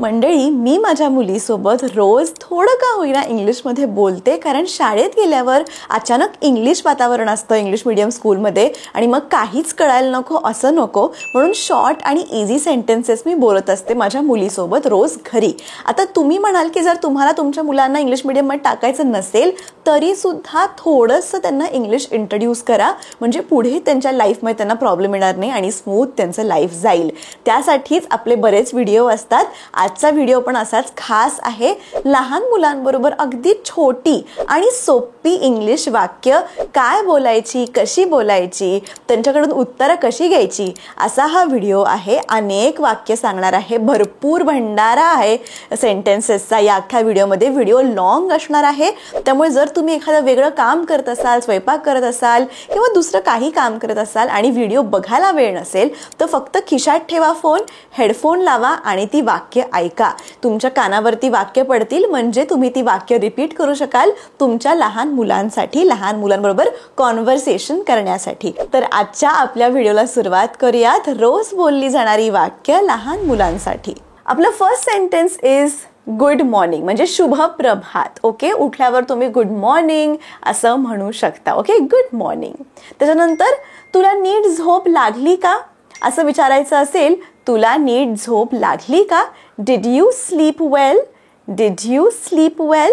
मंडळी, मी माझ्या मुलीसोबत रोज थोडं का होईना इंग्लिशमध्ये बोलते, कारण शाळेत गेल्यावर अचानक इंग्लिश वातावरण असतं इंग्लिश मीडियम स्कूलमध्ये आणि मग काहीच कळायला नको असं नको, म्हणून शॉर्ट आणि इझी सेंटेन्सेस मी बोलत असते माझ्या मुलीसोबत रोज घरी. आता तुम्ही म्हणाल की जर तुम्हाला तुमच्या मुलांना इंग्लिश मीडियममध्ये टाकायचं नसेल तरीसुद्धा थोडंसं त्यांना इंग्लिश इंट्रोड्यूस करा, म्हणजे पुढे त्यांच्या लाईफमध्ये त्यांना प्रॉब्लेम येणार नाही आणि स्मूथ त्यांचं लाईफ जाईल. त्यासाठीच आपले बरेच व्हिडिओ असतात. आजचा व्हिडिओ पण असाच खास आहे. लहान मुलांबरोबर अगदी छोटी आणि सोपी इंग्लिश वाक्य काय बोलायची, कशी बोलायची, त्यांच्याकडून उत्तरं कशी घ्यायची, असा हा व्हिडिओ आहे. अनेक वाक्य सांगणार आहे, भरपूर भंडारा आहे सेंटेन्सेसचा या अख्ख्या व्हिडिओमध्ये. व्हिडिओ लॉंग असणार आहे, त्यामुळे जर तुम्ही एखादं वेगळं काम करत असाल, स्वयंपाक करत असाल किंवा दुसरं काही काम करत असाल आणि व्हिडिओ बघायला वेळ नसेल तर फक्त खिशात ठेवा फोन, हेडफोन लावा आणि ती वाक्य ऐका. तुमच्या कानावरती वाक्य पडतील, म्हणजे तुम्ही ती वाक्य रिपीट करू शकाल तुमच्या लहान मुलांसाठी, लहान मुलांबरोबर कॉन्व्हर्सेशन करण्यासाठी. तर आजच्या आपल्या व्हिडिओला सुरुवात करूयात. रोज बोलली जाणारी वाक्य लहान मुलांसाठी. आपलं first sentence is good morning, म्हणजे शुभ प्रभात. ओके, उठल्यावर तुम्ही गुड मॉर्निंग असं म्हणू शकता. Okay, good morning. त्याच्यानंतर तुला नीट झोप लागली का असं विचारायचं असेल, तुला नीट झोप लागली का? Did you sleep well, did you sleep well.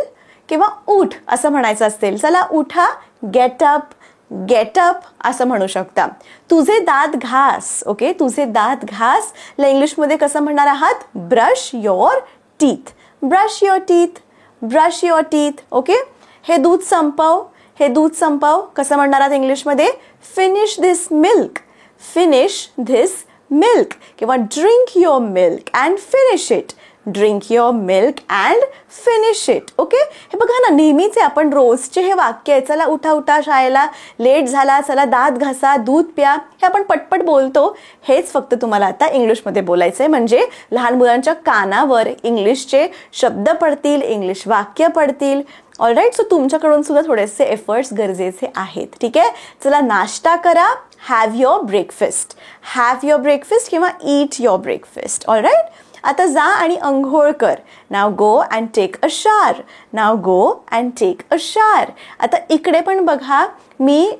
किंवा उठ असं म्हणायचं असेल, चला उठा, गेट अप, गेट अप असं म्हणू शकता. तुझे दात घास. ओके, तुझे दात घास ला इंग्लिशमध्ये कसं म्हणणार आहात? Brush your teeth, brush your teeth, brush your teeth. Okay, हे दूध संपव, हे दूध संपव कसं म्हणणार आहात इंग्लिशमध्ये? Finish this milk, finish this milk. किंवा drink your milk and finish it, drink your milk and finish it. Okay, हे बघा ना, नेहमीचे आपण रोजचे हे वाक्य आहे. चला उठा उठा, शाळेला लेट झाला, चला दात घासा, दूध प्या, हे आपण पटपट बोलतो. हेच फक्त तुम्हाला आता इंग्लिशमध्ये बोलायचं आहे, म्हणजे लहान मुलांच्या कानावर इंग्लिशचे शब्द पडतील, इंग्लिश वाक्य पडतील. ऑलराईट, सो तुमच्याकडून सुद्धा थोडेसे एफर्ट्स गरजेचे आहेत. ठीक आहे, चला नाश्ता करा, have your breakfast, have your breakfast किंवा ईट युअर ब्रेकफास्ट. ऑलराईट, आता जा आणि अंघोळ कर. Now go and take a shower, now go and take a shower. आता इकडे पण बघा, मी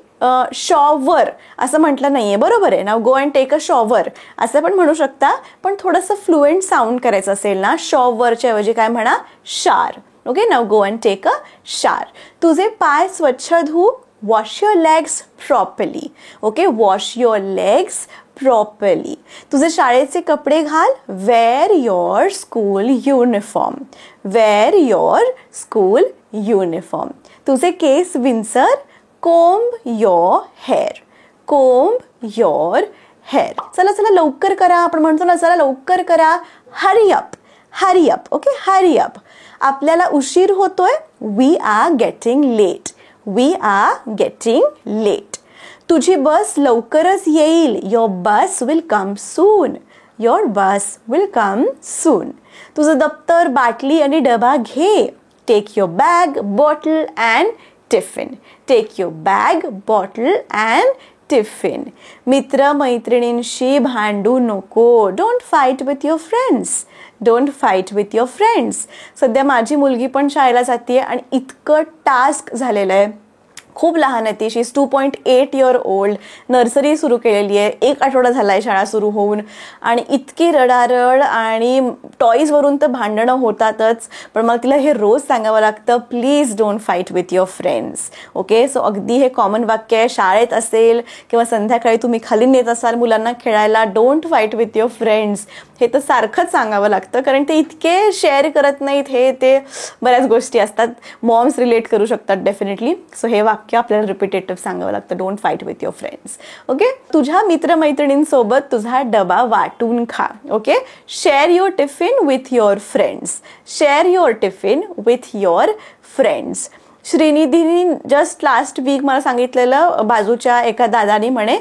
शॉवर असं म्हटलं नाहीये, बरोबर आहे. Now go and take a shower असं पण म्हणू शकता, पण थोडंसं फ्लुएंट साऊंड करायचं असेल ना, शॉवरच्या ऐवजी काय म्हणा? Shower. Okay, now go and take a shower. तुझे पाय स्वच्छ धु, wash your legs properly. Okay, wash your legs properly. तुझे शाळेचे कपडे घाल, wear your school uniform, wear your school uniform. तुझे केस विंचर, comb your hair, comb your hair. चला चला लवकर करा, आपण म्हणतो ना, चला लवकर करा, hurry up, hurry up. Okay, hurry up. आपल्याला उशीर होतोय, we are getting late, we are getting late. तुझी बस लवकरच येईल, your bus will come soon, your bus will come soon. तुझं दप्तर, बाटली आणि डबा घे, take your bag, bottle and tiffin, take your bag, bottle and tiffin. मित्र मैत्रिणींशी भांडू नको, don't fight with your friends, don't fight with your friends. सध्या माझी मुलगी पण शाळेला जाते आणि इतकं टास्क झालेलं आहे, खूप लहान आहे ती, शी इज 2.8 year old. नर्सरी सुरू केलेली आहे, 1 आठवडा झाला आहे शाळा सुरू होऊन, आणि इतकी रडारड आणि टॉईजवरून तर भांडणं होतातच. पण मग तिला हे रोज सांगावं लागतं, please don't fight with your friends. Okay, so अगदी हे कॉमन वाक्य आहे. शाळेत असेल किंवा संध्याकाळी तुम्ही खाली नेत असाल मुलांना खेळायला, don't fight with your friends, हे तर सारखंच सांगावं लागतं, कारण ते इतके शेअर करत नाहीत. हे ते बऱ्याच गोष्टी असतात, मॉम्स रिलेट करू शकतात डेफिनेटली. सो हे वाक्य आपल्याला रिपिटेटिव्ह सांगावं लागतं, don't fight with your friends. Okay, तुझ्या मित्रमैत्रिणींसोबत तुझा डबा वाटून खा. Okay, share your tiffin with your friends, share your tiffin with your friends. श्रीनिधीनी जस्ट लास्ट वीक मला सांगितलेलं, बाजूच्या एका दादानी म्हणे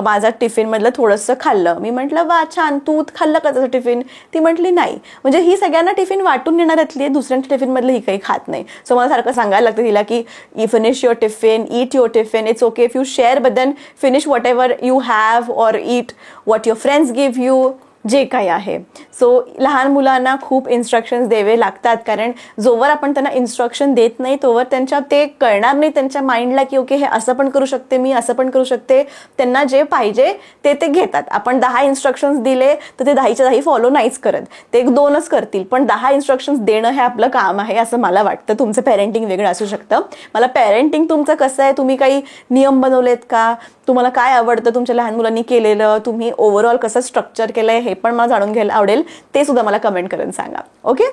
माझा टिफिनमधलं थोडंसं खाल्लं. मी म्हटलं वा छान, तू खाल्लं का त्याचं टिफिन? ती म्हटली नाही. म्हणजे ही सगळ्यांना टिफिन वाटून नेणाऱ्यातली, दुसऱ्यांच्या टिफिनमधलं ही काही खात नाही. सो मला सारखं सांगायला लागतं तिला की finish your tiffin, eat your tiffin, it's okay if you share, but then finish whatever you have, or eat what your friends give you. जे काही आहे. सो लहान मुलांना खूप इन्स्ट्रक्शन्स द्यावे लागतात, कारण जोवर आपण त्यांना इन्स्ट्रक्शन देत नाही तोवर त्यांच्या ते कळणार नाही त्यांच्या माइंडला की ओके हे असं पण करू शकते मी, असं पण करू शकते. त्यांना जे पाहिजे ते घेतात. आपण 10 इन्स्ट्रक्शन्स दिले तर ते 10च्या 10 फॉलो नाहीच करत, ते 2च करतील. पण 10 इन्स्ट्रक्शन्स देणं हे आपलं काम आहे असं मला वाटतं. तुमचं पेरेंटिंग वेगळं असू शकतं. मला पेरेंटिंग तुमचं कसं आहे, तुम्ही काही नियम बनवलेत का, तुम्हाला काय आवडतं तुमच्या लहान मुलांनी केलेलं, तुम्ही ओव्हरऑल कसं स्ट्रक्चर केलंय हे पण मला जाणून घ्यायला आवडेल. ते सुद्धा मला कमेंट करून सांगा. Okay,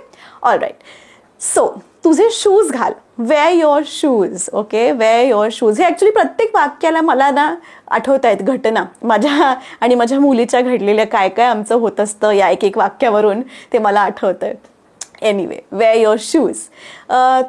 all right. सो तुझे शूज घाल, wear your shoes. Okay, wear your shoes. हे ॲक्च्युली प्रत्येक वाक्याला मला ना आठवत आहेत घटना माझ्या आणि माझ्या मुलीच्या घडलेल्या, काय काय आमचं होत असतं या एक वाक्यावरून ते मला आठवत आहेत. Anyway, wear your shoes.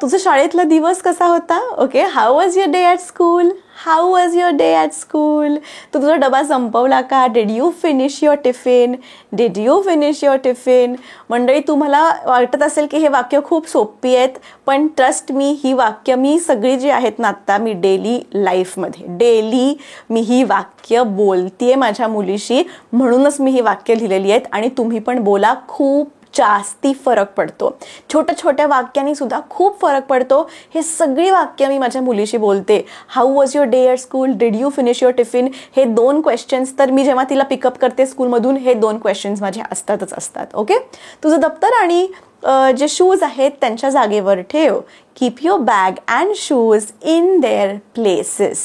तुझा शाळेतला दिवस कसा होता? Okay, how was your day at school? How was your day at school? तू तुझा डबा संपवला का? Did you finish your tiffin? Did you finish your tiffin? मंडळी, तुम्हाला वाटत असेल की हे वाक्य खूप सोपी आहेत, पण ट्रस्ट मी, ही वाक्य मी सगळी जी आहेत ना आत्ता, मी डेली लाईफमध्ये डेली मी ही वाक्य बोलतीये माझ्या मुलीशी, म्हणूनच मी ही वाक्य लिहिलेली आहेत. आणि तुम्ही पण बोला, खूप जास्ती फरक पडतो. छोट्या छोट्या वाक्यांनी सुद्धा खूप फरक पडतो. हे सगळी वाक्य मी माझ्या मुलीशी बोलते. How was your day at school? Did you finish your tiffin? हे 2 क्वेश्चन्स तर मी जेव्हा तिला पिकअप करते स्कूलमधून, हे 2 क्वेश्चन्स माझे असतातच असतात. ओके, तुझं दप्तर आणि जे शूज आहेत त्यांच्या जागेवर ठेव. Keep your bag and shoes in their places.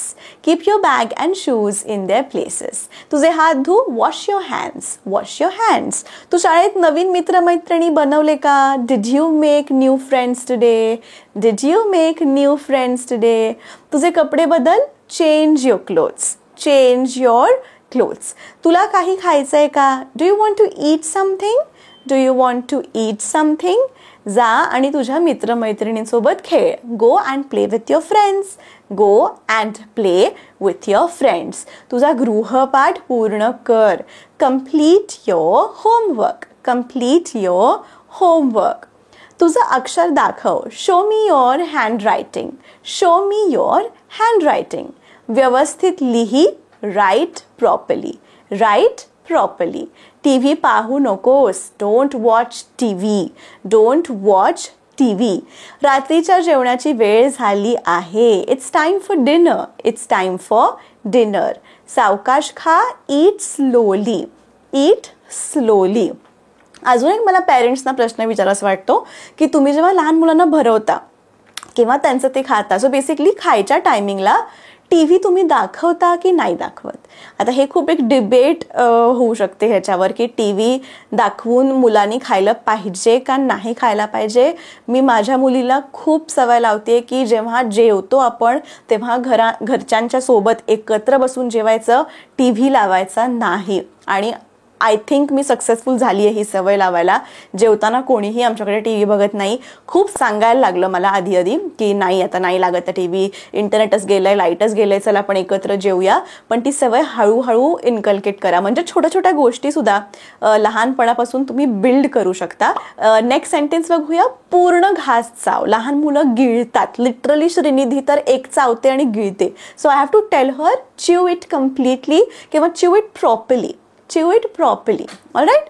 Keep your bag and shoes in their places. तुझे हात धु. Wash your hands. Wash your hands. तू शाळेत नवीन मित्रमैत्रिणी बनवले का? Did you make new friends today? Did you make new friends today? तुझे कपडे बदल. Change your clothes. Change your clothes. तुला काही खायचंय का? Do you want to eat something? Do you want to eat something? जा आणि तुझ्या मित्रमैत्रिणींसोबत खेळ. Go and play with your friends. Go and play with your friends. तुझा गृहपाठ पूर्ण कर. Complete your homework. Complete your homework. तुझं अक्षर दाखव. Show me your handwriting. Show me your handwriting. व्यवस्थित लिही. Write properly. Write properly. TV पाहू नकोस. Don't watch TV. Don't watch TV. रात्रीच्या जेवणाची वेळ झाली आहे. It's time for dinner. It's time for dinner. सावकाश खा. ईट स्लोली. ईट स्लोली. अजून एक मला पेरेंट्सना प्रश्न विचारायचा वाटतो की तुम्ही जेव्हा लहान मुलांना भरवता किंवा त्यांचं ते खाता, सो बेसिकली खायच्या टायमिंगला टीव्ही तुम्ही दाखवता की नाही दाखवत? आता हे खूप एक डिबेट होऊ शकते ह्याच्यावर की टीव्ही दाखवून मुलांनी खायला पाहिजे का नाही खायला पाहिजे. मी माझ्या मुलीला खूप सवय लावते की जेव्हा जेवतो आपण तेव्हा घरच्यांच्या सोबत एकत्र बसून जेवायचं, टीव्ही लावायचा नाही. आणि आय थिंक मी सक्सेसफुल झाली आहे ही सवय लावायला. जेवताना कोणीही आमच्याकडे टीव्ही बघत नाही. खूप सांगायला लागलं मला आधी की नाही आता नाही लागत टीव्ही, इंटरनेटच गेलंय, लाईटच गेलंय, चला आपण एकत्र जेवूया. पण ती सवय हळूहळू इन्कल्केट करा. म्हणजे छोट्या छोट्या गोष्टी सुद्धा लहानपणापासून तुम्ही बिल्ड करू शकता. नेक्स्ट सेंटेन्स बघूया. पूर्ण घास चाव. लहान मुलं गिळतात. लिटरली श्रीनिधी तर एक चावते आणि गिळते. So I have to tell her chew it completely किंवा chew it properly. Chew it properly. Alright,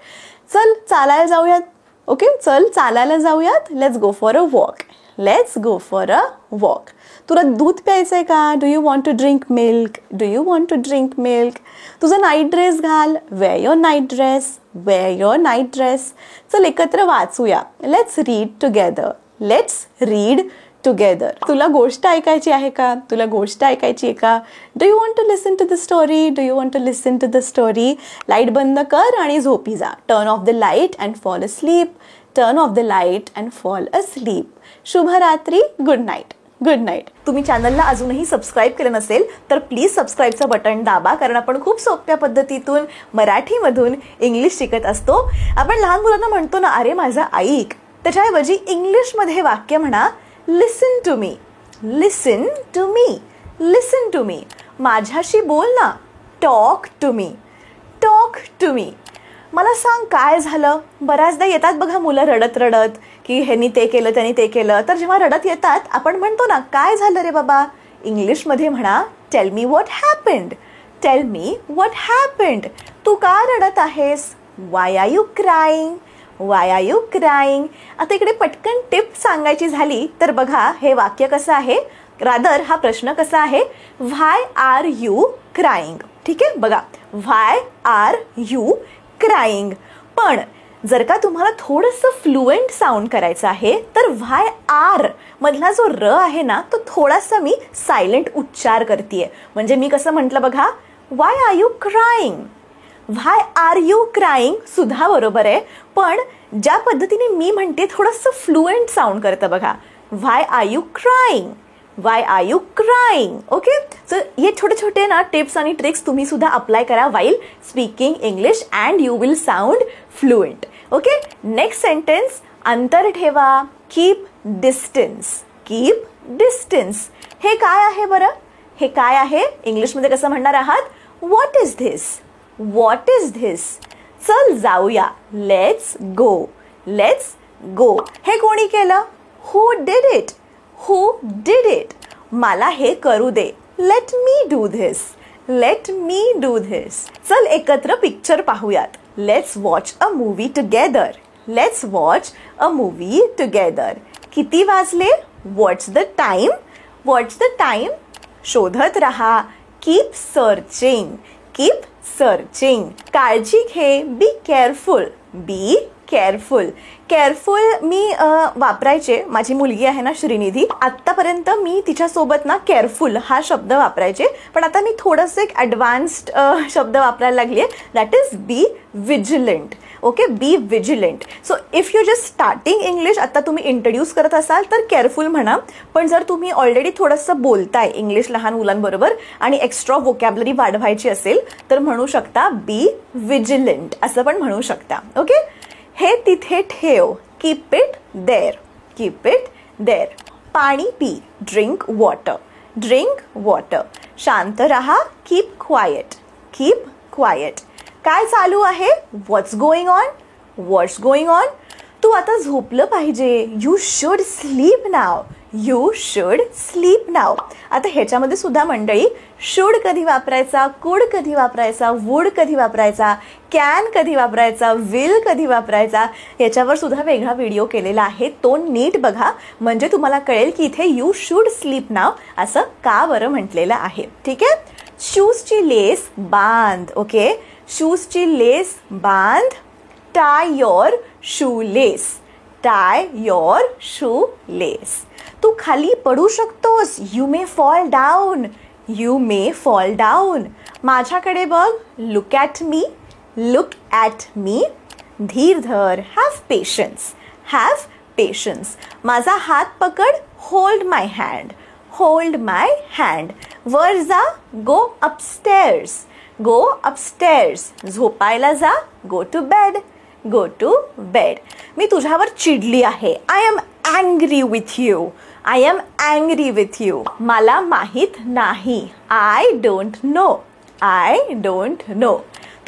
चल चालायला जाऊयात. ओके, चल चालायला जाऊयात. Let's go for a walk. Let's go for a walk. तुला दूध प्यायचंय का? Do you want to drink milk? Do you want to drink milk? तुझा नाईट ड्रेस घाल. Wear your night dress. Wear your night dress. चल एकत्र वाचूया. Let's read together. Let's read together. तुला गोष्ट ऐकायची आहे का? तुला गोष्ट ऐकायची आहे का? Do you want to listen to the story? Do you want to listen to the story? Light बंद कर आणि झोपी जा. Turn off the light and fall asleep. Turn off the light and fall asleep. शुभरात्री. Good night. Good night. तुम्ही चॅनलला अजूनही subscribe केलं नसेल तर प्लीज सबस्क्राईबचं बटन दाबा, कारण आपण खूप सोप्या पद्धतीतून मराठीमधून इंग्लिश शिकत असतो. आपण लहान मुलांना म्हणतो ना, अरे माझं ऐक, त्याच्याऐवजी इंग्लिशमध्ये वाक्य म्हणा. Listen to me. Listen to me. Listen to me. माझ्याशी बोल ना. Talk to me. Talk to me. मला सांग काय झालं. बऱ्याचदा येतात बघा मुलं रडत रडत की ह्यांनी ते केलं त्यांनी ते केलं. तर जेव्हा रडत येतात आपण म्हणतो ना, काय झालं रे बाबा. इंग्लिशमध्ये म्हणा, tell me what happened. Tell me what happened. तू का रडत आहेस? Why are you crying, why are you crying. आता इकडे पटकन टिप सांगायची झाली तर बघा हे वाक्य कसं आहे, रादर हा प्रश्न कसा आहे, व्हाय आर यू क्राईंग. ठीक आहे, बघा व्हाय आर यू क्राईंग. पण जर का तुम्हाला थोडंसं फ्लुएंट साऊंड करायचं आहे तर व्हाय आर मधला जो र आहे ना तो थोडासा मी सायलेंट उच्चार करतेय. म्हणजे मी कसं म्हटलं बघा, why are you crying, why are you crying सुद्धा बरोबर आहे, पण ज्या पद्धतीने मी म्हणते थोडंसं फ्लुएंट साऊंड करतं बघा, why are you crying, why are you crying. Okay, so हे छोटे छोटे ना टिप्स आणि ट्रिक्स तुम्ही सुद्धा अप्लाय करा while speaking English and you will sound fluent. Okay, next sentence, अंतर ठेवा, कीप डिस्टन्स, कीप डिस्टन्स. हे काय आहे बरं, हे काय आहे इंग्लिशमध्ये कसं म्हणणार आहात, what is this, what is this. चल जाऊया, लेट्स गो, लेट्स गो. हे कोणी केलं, who did it, who did it. मला हे करू दे, let me do this, let me do this. चल एकत्र पिक्चर पाहूयात, let's watch a movie together, let's watch a movie together. किती वाजले, what's the time, what's the time. शोधत रहा, कीप सर्चिंग, कीप सर्चिंग. काळजी घे, be careful, be careful. Careful मी वापरायचे, माझी मुलगी आहे ना श्रीनिधी, आत्तापर्यंत मी तिच्यासोबत ना केअरफुल हा शब्द वापरायचे, पण आता मी थोडंसं एक ॲडव्हान्स्ड शब्द वापरायला लागली आहे, that is be vigilant. Okay, be vigilant. So if you just starting English, आता तुम्ही इंट्रोड्यूस करत असाल तर केअरफुल म्हणा, पण जर तुम्ही ऑलरेडी थोडंसं बोलताय इंग्लिश लहान मुलांबरोबर आणि एक्स्ट्रा वोकॅबलरी वाढवायची असेल तर म्हणू शकता बी विजिलंट असं पण म्हणू शकता. ओके, हे तिथे ठेव, keep it there, keep it there. पाणी पी, ड्रिंक वॉटर, ड्रिंक वॉटर. शांत रहा, कीप क्वायट, कीप क्वायट. काय चालू आहे, what's going on, what's going on. तू आता झोपलं पाहिजे, you should sleep now, you should sleep now. आता ह्याच्यामध्ये सुद्धा मंडळी शुड कधी वापरायचा, कुड कधी वापरायचा, वुड कधी वापरायचा, कॅन कधी वापरायचा, विल कधी वापरायचा, याच्यावर सुद्धा वेगळा व्हिडिओ केलेला आहे, तो नीट बघा म्हणजे तुम्हाला कळेल की इथे यू शुड स्लीप नाव असं का बरं म्हटलेलं आहे. ठीक आहे, शूजची लेस बांध. ओके, शूजची लेस बांध. Tie your shoe lace, tie your shoe lace. तू खाली पडू शकतोस, you may fall down, you may fall down. माझ्याकडे बघ, look at me, look at me. धीर धर, हॅव पेशन्स, हॅव पेशन्स. माझा हात पकड, hold my hand, hold my hand. वर जा, गो अपस्टेअर्स, गो अपस्टेअर्स. झोपायला जा, go to bed, go to bed. मी तुझ्यावर चिडली आहे, I am angry with you, I am angry with you. मला माहीत नाही, I don't know, I don't know.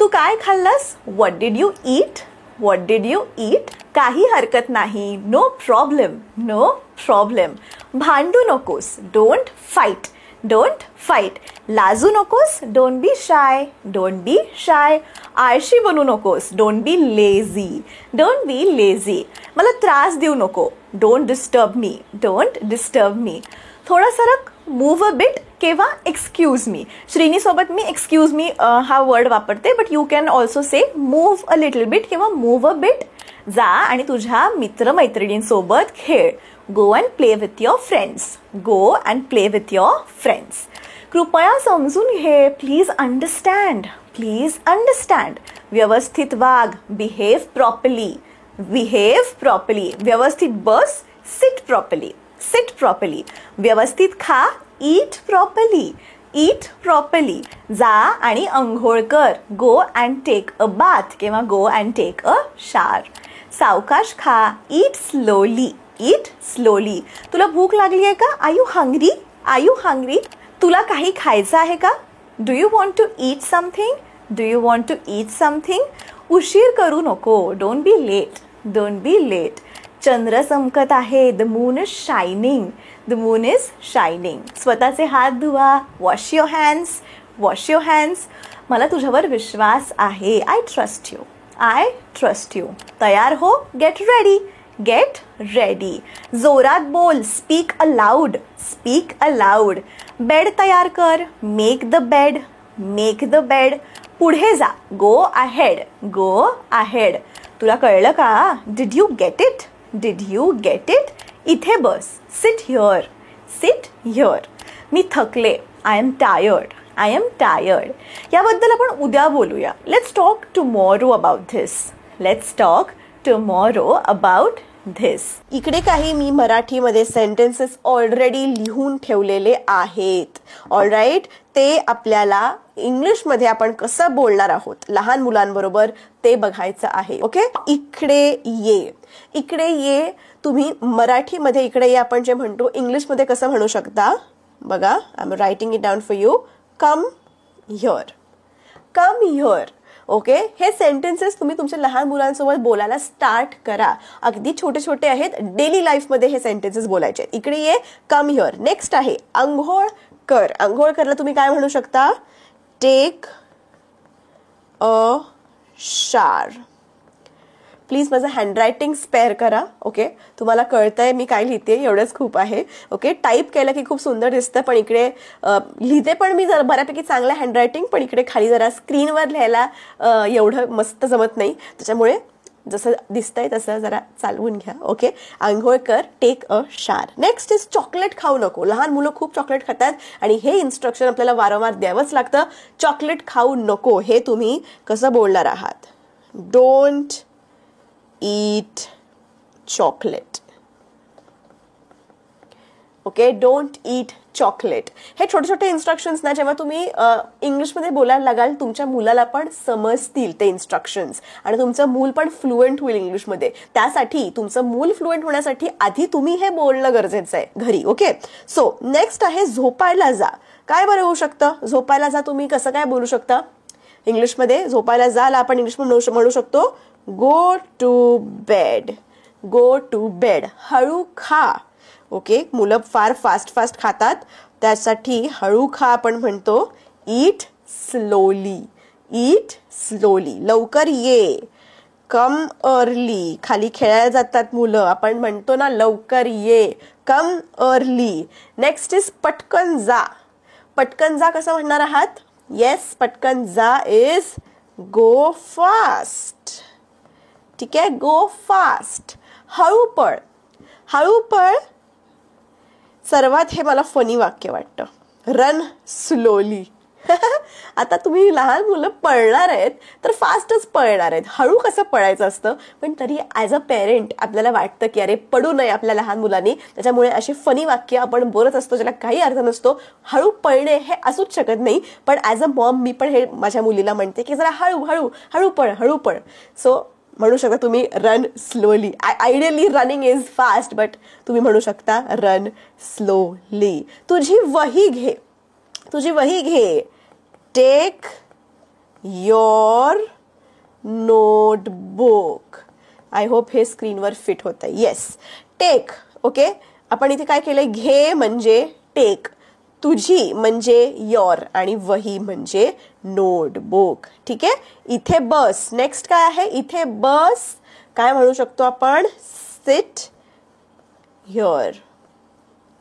तू काय खाल्लंस, what did you eat, what did you eat. काही हरकत नाही, नो प्रॉब्लेम, नो प्रॉब्लेम. भांडू नकोस, डोंट फाईट, डोंट फाईट. लाजू नकोस, don't be shy, don't be shy. आळशी बनू नकोस, don't be lazy, don't be lazy. मला त्रास देऊ नको, don't disturb me, don't disturb me. थोडा सरक, मूव्ह अ बिट किंवा एक्सक्यूज मी. श्रीनीसोबत मी एक्सक्यूज मी हा वर्ड वापरते, but you can also say move a little bit किंवा मूव्ह अ बिट. जा आणि तुझ्या मित्रमैत्रिणींसोबत खेळ. Go and play with your friends, go and play with your friends. कृपया समजून घे, प्लीज अंडरस्टँड, प्लीज अंडरस्टँड. व्यवस्थित वाग, बिहेव प्रॉपरली, बिहेव प्रॉपरली. व्यवस्थित बस, सिट प्रॉपरली, सिट प्रॉपरली. व्यवस्थित खा, ईट प्रॉपरली, ईट प्रॉपरली. जा आणि अंघोळ कर, go and take a bath किंवा go and take a shower. सावकाश खा, ईट स्लोली, ईट स्लोली. तुला भूक लागली आहे का, are you hungry, are you hungry. तुला काही खायचं आहे का, do you want to eat something, do you want to eat something. उशीर करू नको, don't be late, don't be late. चंद्र चमकत आहे, the moon is shining, the moon is shining. स्वतःचे हात धुवा, wash your hands, wash your hands. मला तुझ्यावर विश्वास आहे, I trust you, I trust you. तयार हो, गेट रेडी. Get ready. जोरात बोल, speak aloud. Speak aloud. Bed तयार कर, make the bed. Make the bed. पुढे जा, गो अहेड. Go ahead. तुला कळलं का? Did you get it? Did you get it? इथे बस, सिट हिअर. Sit here. मी थकले, I am tired. I am tired. याबद्दल आपण उद्या बोलूया. Let's talk tomorrow about this. Let's talk tomorrow about this. इकडे काही मी मराठीमध्ये सेंटेन्सेस ऑलरेडी लिहून ठेवलेले आहेत. ऑलराईट. ते आपल्याला इंग्लिशमध्ये आपण कसं बोलणार आहोत लहान मुलांबरोबर ते बघायचं आहे. ओके. इकडे ये. इकडे ये. तुम्ही मराठीमध्ये इकडे ये आपण जे म्हणतो इंग्लिशमध्ये कसं म्हणू शकता बघा. I am writing it down for you. Come here. Come here. Okay. हे सेंटेन्सेस तुम्ही तुमच्या लहान मुलांसोबत बोलायला स्टार्ट करा. अगदी छोटे छोटे आहेत. डेली लाईफमध्ये हे सेंटेन्सेस बोलायचे. इकडे ये, कम हिअर. नेक्स्ट आहे अंघोळ कर. अंघोळ करला तुम्ही काय म्हणू शकता? Take a shower. प्लीज माझं हँडरायटिंग स्पेअर करा. ओके. तुम्हाला कळतंय मी काय लिहिते, एवढंच खूप आहे. ओके. टाईप केलं की खूप सुंदर दिसतं, पण इकडे लिहिते पण मी जरा बऱ्यापैकी चांगलं हँडरायटिंग, पण इकडे खाली जरा स्क्रीनवर लिहायला एवढं मस्त जमत नाही. त्याच्यामुळे जसं दिसतंय तसं जरा चालवून घ्या. ओके. आंघोळ कर, take a shower. Next is chocolate खाऊ नको. लहान मुलं खूप चॉकलेट खातात आणि हे इन्स्ट्रक्शन आपल्याला वारंवार द्यावंच लागतं. चॉकलेट खाऊ नको. हे तुम्ही कसं बोलणार आहात? Don't eat chocolate. Okay. Don't eat chocolate. हे छोटे छोटे इन्स्ट्रक्शन्स ना जेव्हा तुम्ही इंग्लिशमध्ये बोलायला लागाल तुमच्या मुलाला पण समजतील ते इन्स्ट्रक्शन्स आणि तुमचं मूल पण फ्लुएंट होईल इंग्लिशमध्ये. त्यासाठी तुमचं मूल फ्लुएंट होण्यासाठी आधी तुम्ही हे बोलणं गरजेचं आहे घरी. ओके. सो नेक्स्ट आहे झोपायला जा. काय बरं होऊ शकतं? झोपायला जा तुम्ही कसं काय बोलू शकता इंग्लिशमध्ये? झोपायला जायला आपण इंग्लिशमध्ये म्हणू शकतो go to bed. Go to bed. हळू खा. ओके. मुलं फार फास्ट खातात, त्यासाठी हळू खा आपण म्हणतो ईट स्लोली. ईट स्लोली. लवकर ये. कम अर्ली. खाली खेळायला जातात मुलं, आपण म्हणतो ना लवकर ये. कम अर्ली. नेक्स्ट इज पटकन जा. पटकन जा कसं म्हणणार आहात? येस, पटकन जा इज गो फास्ट. ठीक आहे. गो फास्ट. हळू पळ. हळू पळ. सर्वात हे मला फनी वाक्य वाटतं. Run slowly. आता तुम्ही लहान मुलं पळणार आहेत तर फास्टच पळणार आहेत. हळू कसं पळायचं असतं, पण तरी ॲज अ पेरेंट आपल्याला वाटतं की अरे पडू नये आपल्या लहान मुलांनी. त्याच्यामुळे अशी फनी वाक्य आपण बोलत असतो ज्याला काही अर्थ नसतो. हळू पळणे हे असूच शकत नाही, पण ॲज अ मॉम मी पण हे माझ्या मुलीला म्हणते की जरा हळू हळू हळू पळ, हळू पळ. सो म्हणू शकता तुम्ही run slowly. Ideally running is fast, but तुम्ही म्हणू शकता रन स्लोली. तुझी वही घे. तुझी वही घे. Take your notebook. I hope हे स्क्रीनवर फिट होतं. येस. टेक. ओके. आपण इथे काय केलंय? घे म्हणजे टेक, तुझी म्हणजे योर आणि वही म्हणजे नोटबुक. ठीक आहे. इथे बस. नेक्स्ट काय आहे? इथे बस. काय म्हणू शकतो आपण? Sit here.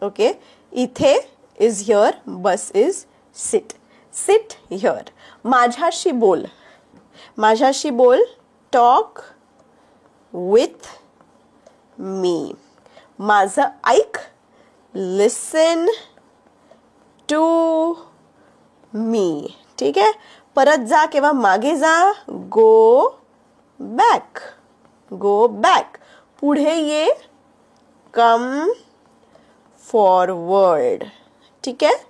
ओके. इथे इज हिअर, बस इज सिट. Sit here. माझ्याशी बोल. माझ्याशी बोल. Talk with me. माझं ऐक. Listen to me. ठीक आहे. परत जा किंवा मागे जा. Go back. Go back. पुढे ये. Come forward. ठीक आहे.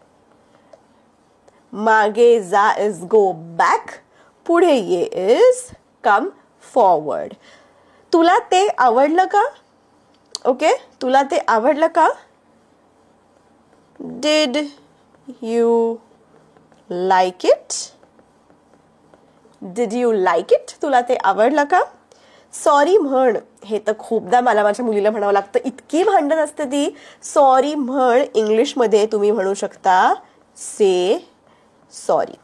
मागे जा इज गो बॅक. पुढे ये इज कम फॉरवर्ड. तुला ते आवडलं का? ओके. तुला ते आवडलं का? Did you like it? Did you like it? तुला ते आवडलं का? सॉरी म्हण. हे तर खूपदा मला माझ्या मुलीला म्हणावं लागतं. इतकी भांडण असते ती. सॉरी म्हण. इंग्लिशमध्ये तुम्ही म्हणू शकता से सॉरी.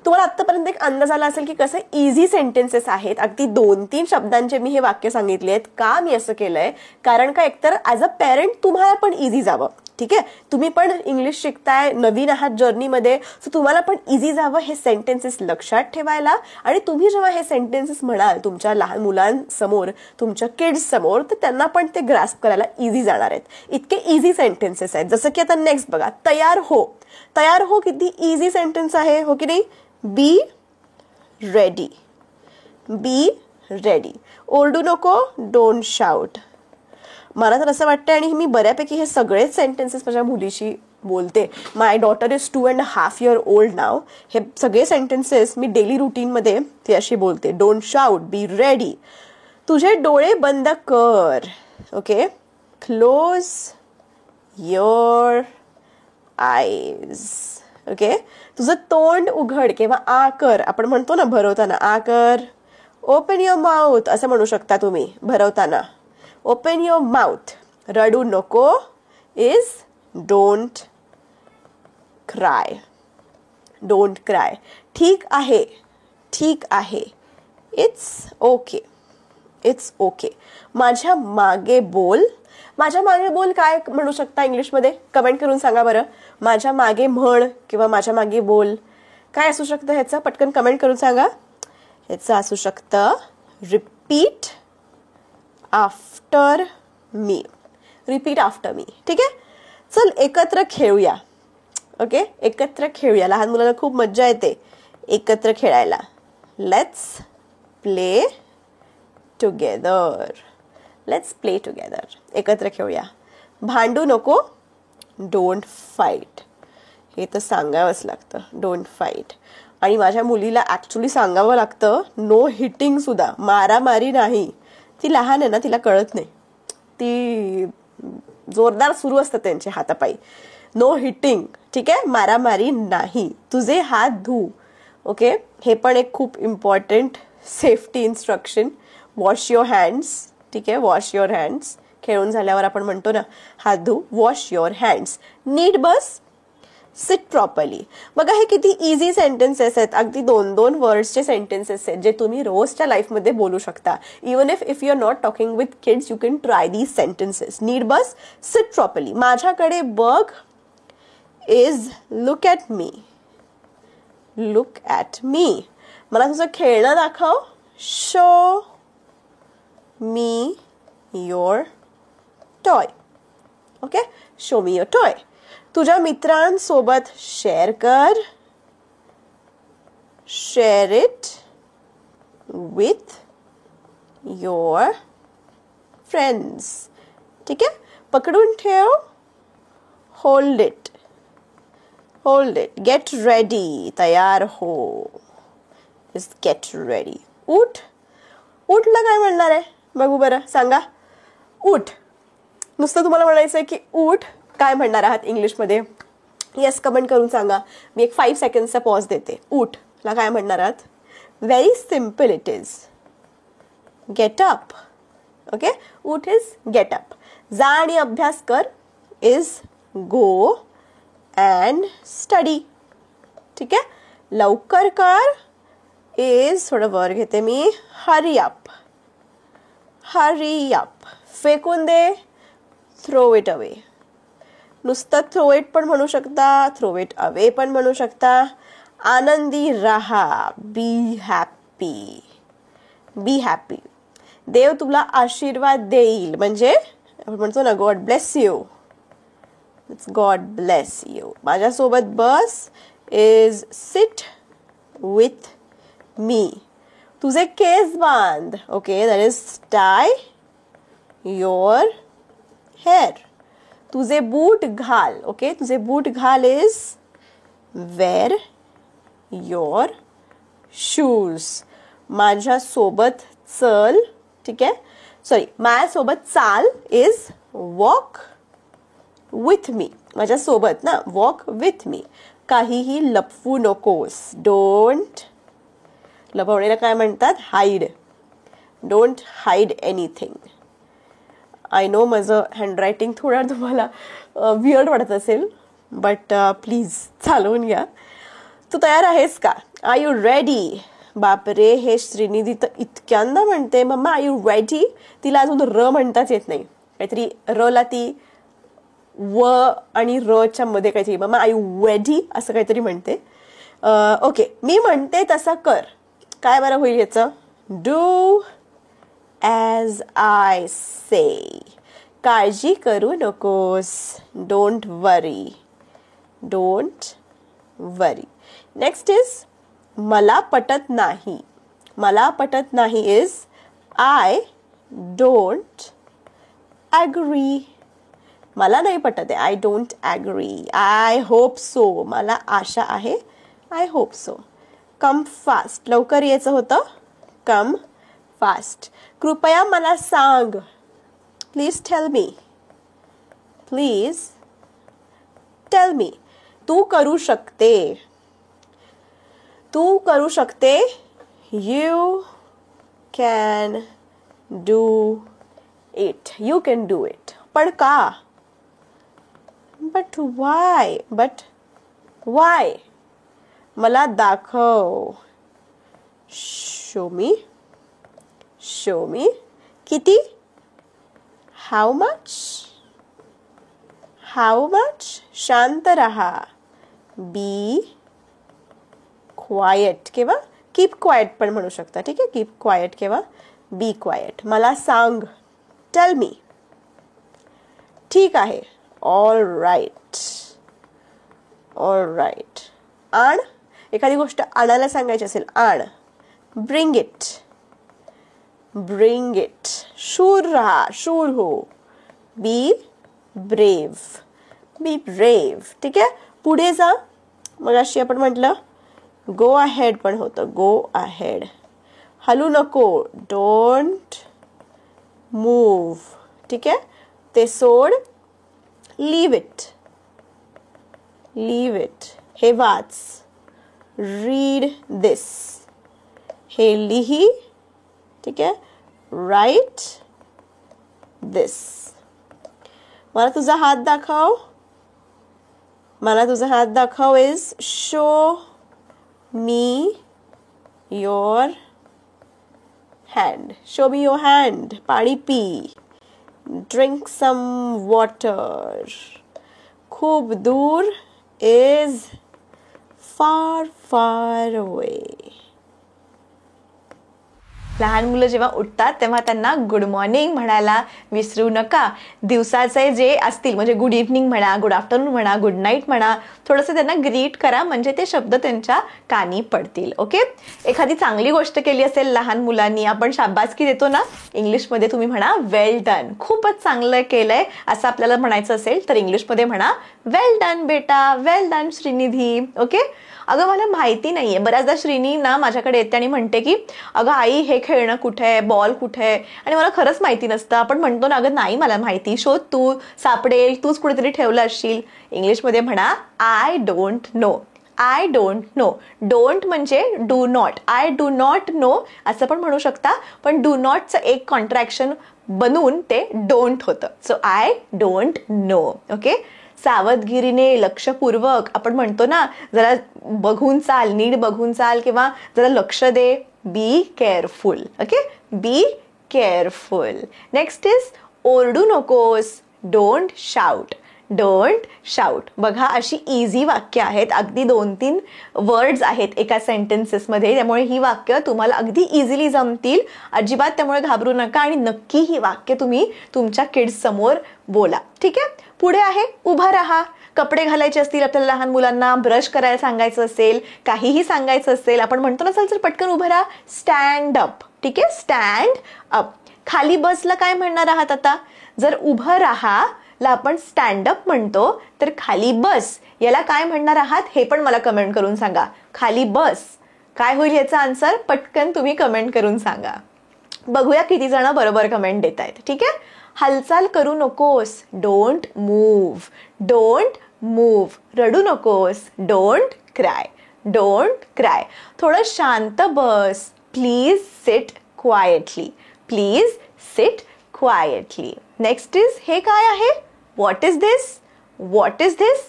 तुम्हाला आतापर्यंत एक अंदाज आला असेल की कसे इझी सेंटेन्सेस आहेत. अगदी 2-3 शब्दांचे मी हे वाक्य सांगितले आहेत. का मी असं केलंय, कारण का एकतर ऍज अ पेरेंट तुम्हाला पण इझी जावं. ठीक आहे, तुम्ही पण इंग्लिश शिकताय, नवीन आहात जर्नीमध्ये, सो तुम्हाला पण इझी जावं हे सेंटेन्सेस लक्षात ठेवायला. आणि तुम्ही जेव्हा हे सेंटेन्सेस म्हणाल तुमच्या लहान मुलांसमोर, तुमच्या किड्स समोर, तर त्यांना पण ते ग्रास्प करायला इझी जाणार आहेत. इतके इझी सेंटेन्सेस आहेत. जसं की आता नेक्स्ट बघा, तयार हो. तयार हो किती इझी सेंटेन्स आहे, हो की नाही. Be ready. Be ready. ओरडू नको, डोंट शाउट. मला तर असं वाटतं, आणि मी बऱ्यापैकी हे सगळेच सेंटेन्सेस माझ्या मुलीशी बोलते. माय डॉटर इज 2.5 years old नाव. हे सगळे सेंटेन्सेस मी डेली रुटीनमध्ये तिच्याशी बोलते. Don't shout, be ready. तुझे डोळे बंद कर. Okay, close your eyes. Okay, तुझं तोंड उघड किंवा आ कर. आपण म्हणतो ना भरवताना, आ कर. ओपन युअर माउथ असं म्हणू शकता तुम्ही भरवताना. Open your mouth. रडू नको is don't cry. Don't cry. ठीक आहे, ठीक आहे. It's okay, it's okay. माझ्या मागे बोल. माझ्या मागे बोल काय म्हणू शकता इंग्लिशमध्ये, कमेंट करून सांगा बरं. माझ्या मागे म्हण किंवा माझ्या मागे बोल काय असू शकतं ह्याचं, पटकन कमेंट करून सांगा. ह्याचं असू शकतं repeat after me. Repeat after me. ठीक आहे, चल एकत्र खेळूया. ओके, एकत्र खेळूया. लहान मुलांना खूप मज्जा येते एकत्र खेळायला. Let's play together. Let's play together. एकत्र खेळूया. भांडू नको, डोंट फाईट. हे तर सांगावंच लागतं, डोंट फाईट. आणि माझ्या मुलीला ॲक्च्युली सांगावं लागतं नो हिटिंग सुद्धा. मारामारी नाही. ती लहान आहे ना, तिला कळत नाही. ती जोरदार सुरू असतं त्यांचे हातापायी. No heating. ठीक आहे, मारामारी नाही. तुझे हात धू. ओके, हे पण एक खूप important safety instruction. Wash your hands. ठीक आहे, वॉश युअर हँड्स. खेळून झाल्यावर आपण म्हणतो ना हात धू. Wash your hands. नीट बस. Sit properly. बघा हे किती इझी सेंटेन्सेस आहेत. अगदी 2-2 वर्ड्सचे सेंटेन्सेस आहेत जे तुम्ही रोजच्या लाईफमध्ये बोलू शकता. Even if you are not talking with kids, you can try these sentences. नीट बस, सिट प्रॉपरली. माझ्याकडे बघ is look at me. Look at me. मला तुझं खेळणं दाखव. Show me your toy. Okay, show me your toy. तुझ्या मित्रांसोबत शेअर कर. Share it with your friends. ठीक आहे, पकडून ठेव. Hold it. Hold it. Get ready. तयार हो. Is get ready. उठ. उठला काय म्हणणार आहे बघू बरं, सांगा. उठ. नुसतं तुम्हाला म्हणायचं आहे की उठ, काय म्हणणार आहात इंग्लिशमध्ये? येस, कमेंट करून सांगा. मी एक 5 सेकंड्सचा पॉज देते. उठ ला काय म्हणणार आहात? Very simple it is. Get up. Okay, उठ इज गेट अप. जा आणि अभ्यास कर इज गो अँड स्टडी. ठीक आहे, लवकर कर इज, थोडं वर घेते मी, हरी अप. Hurry up. फेकून दे, थ्रो इट अवे. नुसतं थ्रो इट पण म्हणू शकता, थ्रो इट अवे पण म्हणू शकता. आनंदी राहा. Be happy. Be happy. देव तुला आशीर्वाद देईल, म्हणजे आपण म्हणतो ना God bless you. It's God bless you. माझ्यासोबत बस इज सिट विथ मी. तुझे केस बांध. Okay, that is tie your hair. तुझे बूट घाल. ओके, तुझे बूट घाल इज वेअर युअर शूज. माझ्यासोबत चल. ठीक आहे, सॉरी, माझ्यासोबत चाल इज वॉक विथ मी. माझ्यासोबत ना, वॉक विथ मी. काहीही लपवू नकोस. डोंट. लपवण्याला काय म्हणतात? Hide. Don't hide anything. I know माझं हँडरायटिंग थोडं तुम्हाला वियर्ड वाटत असेल, बट प्लीज चालवून घ्या. तू तयार आहेस का? Are you ready? बापरे, हे श्रीनिधी तर इतक्यांदा म्हणते मम्मा आर यू रेडी. तिला अजून र म्हणताच येत नाही. काहीतरी र ला ती व आणि रच्या मध्ये काहीतरी मम्मा आर यू रेडी असं काहीतरी म्हणते. ओके, मी म्हणते तसं कर. काय बरं होईल याचं? डू ॲज आय से. काळजी करू नकोस. Don't worry. Don't worry. Next is मला पटत नाही. मला पटत नाही इज आय डोंट ॲग्री. मला नाही पटत आहे. I don't agree. I hope so. मला आशा आहे. I hope so. Come fast. लवकर यायचं होतं. Come fast. कृपया मला सांग. Please tell me. Please tell me. तू करू शकते. तू करू शकते. You can do it. You can do it. पण का? But why? But why? मला दाखव. Show me. Show me. किती? How much? How much? शांत रहा. बी क्वायट किंवा कीप क्वायट पण म्हणू शकता. ठीक आहे, कीप क्वायट किंवा बी क्वायट. मला सांग. Tell me. ठीक आहे. All right. All right. आण. एखादी गोष्ट आणायला सांगायची असेल, आण. Bring it. Bring it. शूर राहा. शूर हो. Be brave. Be brave. ठीक आहे, पुढे जा. मग अशी आपण म्हटलं गो अहेड पण होतं. Go ahead. हलू नको. Don't move. ठीक आहे, ते सोड. Leave it. Leave it. हे वाच. रीड दिस. हे लिही. ठीक आहे, राईट दिस. मला तुझा हात दाखव. मला तुझा हात दाखव is show me your hand. Show me your hand. पाणी पी. Drink some water. खूप दूर इज फार फार अवे. लहान मुलं जेव्हा उठतात तेव्हा त्यांना गुड मॉर्निंग म्हणायला विसरू नका. दिवसाचे जे असतील म्हणजे गुड इव्हनिंग म्हणा, गुड आफ्टरनून म्हणा, गुड नाईट म्हणा, थोडंसं त्यांना ग्रीट करा म्हणजे ते शब्द त्यांच्या कानी पडतील. ओके, एखादी चांगली गोष्ट केली असेल लहान मुलांनी, आपण शाबासकी देतो ना, इंग्लिशमध्ये तुम्ही म्हणा वेल डन. खूपच चांगलं केलंय असं आपल्याला म्हणायचं असेल तर इंग्लिशमध्ये म्हणा वेल डन बेटा. वेल डन श्रीनिधी. ओके, अगं मला माहिती नाहीये. बऱ्याचदा श्रीनी ना माझ्याकडे येते आणि म्हणते की अगं आई हे खेळणं कुठे आहे, बॉल कुठे आहे, आणि मला खरंच माहिती नसतं. आपण म्हणतो ना अगं नाही मला माहिती, शोध तू, सापडेल, तूच कुठेतरी ठेवलं असशील. इंग्लिशमध्ये म्हणा I don't know. I don't know. Don't म्हणजे do not. I do not know असं पण म्हणू शकता, पण डू नॉटचं एक कॉन्ट्रॅक्शन बनवून ते डोंट होतं. So I don't know. Okay, सावधगिरीने, लक्षपूर्वक. आपण म्हणतो ना जरा बघून चाल, नीट बघून चाल किंवा जरा लक्ष दे. Be careful. Okay, be careful. Next is ओरडू नकोस. Don't shout. Don't shout. बघा अशी इझी वाक्य आहेत. अगदी 2-3 वर्ड्स आहेत एका सेंटेन्सेसमध्ये, त्यामुळे ही वाक्य तुम्हाला अगदी इझिली जमतील. अजिबात त्यामुळे घाबरू नका आणि नक्की ही वाक्य तुम्ही तुमच्या किड्स समोर बोला. ठीक आहे, पुढे आहे उभा राहा. कपडे घालायचे असतील आपल्याला लहान मुलांना, ब्रश करायला सांगायचं असेल, काहीही सांगायचं असेल, आपण म्हणतो ना चल पटकन उभं राहा. Stand up. ठीक आहे, स्टँड अप. खाली बसला काय म्हणणार आहात आता? जर उभं राहा ला आपण स्टँड अप म्हणतो, तर खाली बस याला काय म्हणणार आहात हे पण मला कमेंट करून सांगा. खाली बस काय होईल याचा आन्सर पटकन तुम्ही कमेंट करून सांगा. बघूया किती जण बरोबर कमेंट देत आहेत. ठीक आहे, हालचाल करू नकोस. Don't move. Don't move. रडू नकोस. Don't cry. Don't cry. थोडं शांत बस. Please sit quietly. Please sit quietly. Next is हे काय आहे? What is this? What is this?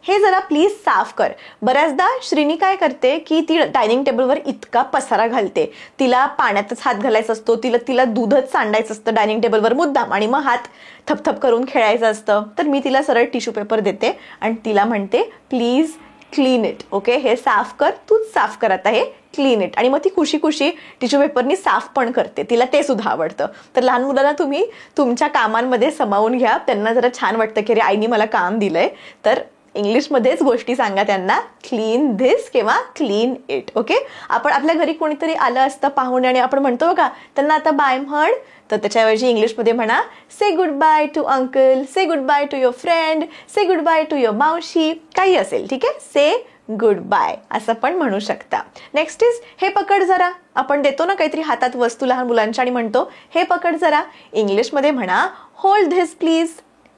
हे जरा प्लीज साफ कर. बऱ्याचदा श्रीनी काय करते की ती डायनिंग टेबलवर इतका पसारा घालते, तिला पाण्यातच हात घालायचा असतो, तिला दूधच सांडायचं असतं डायनिंग टेबलवर मुद्दाम, आणि मग हात थपथप करून खेळायचं असतं. तर मी तिला सरळ टिश्यू पेपर देते आणि तिला म्हणते प्लीज क्लीन इट. ओके, हे साफ कर, तूच साफ कर आता, हे क्लीन इट. आणि मग ती खुशी खुशी टिश्यू पेपरनी साफ पण करते, तिला ते सुद्धा आवडतं. तर लहान मुलांना तुम्ही तुमच्या कामांमध्ये सामावून घ्या, त्यांना जरा छान वाटतं की अरे आईनी मला काम दिलंय. तर इंग्लिशमध्येच गोष्टी सांगा त्यांना, क्लीन धिस किंवा क्लीन इट. ओके, आपण आपल्या घरी कोणीतरी आलं असतं पाहुणे आणि आपण म्हणतो बघा त्यांना आता बाय म्हण, तर त्याच्याऐवजी इंग्लिशमध्ये म्हणा say good bye to uncle, say good bye to your friend, say good bye to your मावशी, काही असेल. ठीक आहे, से गुड बाय असं पण म्हणू शकता. नेक्स्ट इज हे पकड जरा. आपण देतो ना काहीतरी हातात वस्तू लहान मुलांच्या आणि म्हणतो हे पकड जरा. इंग्लिशमध्ये म्हणा hold this please,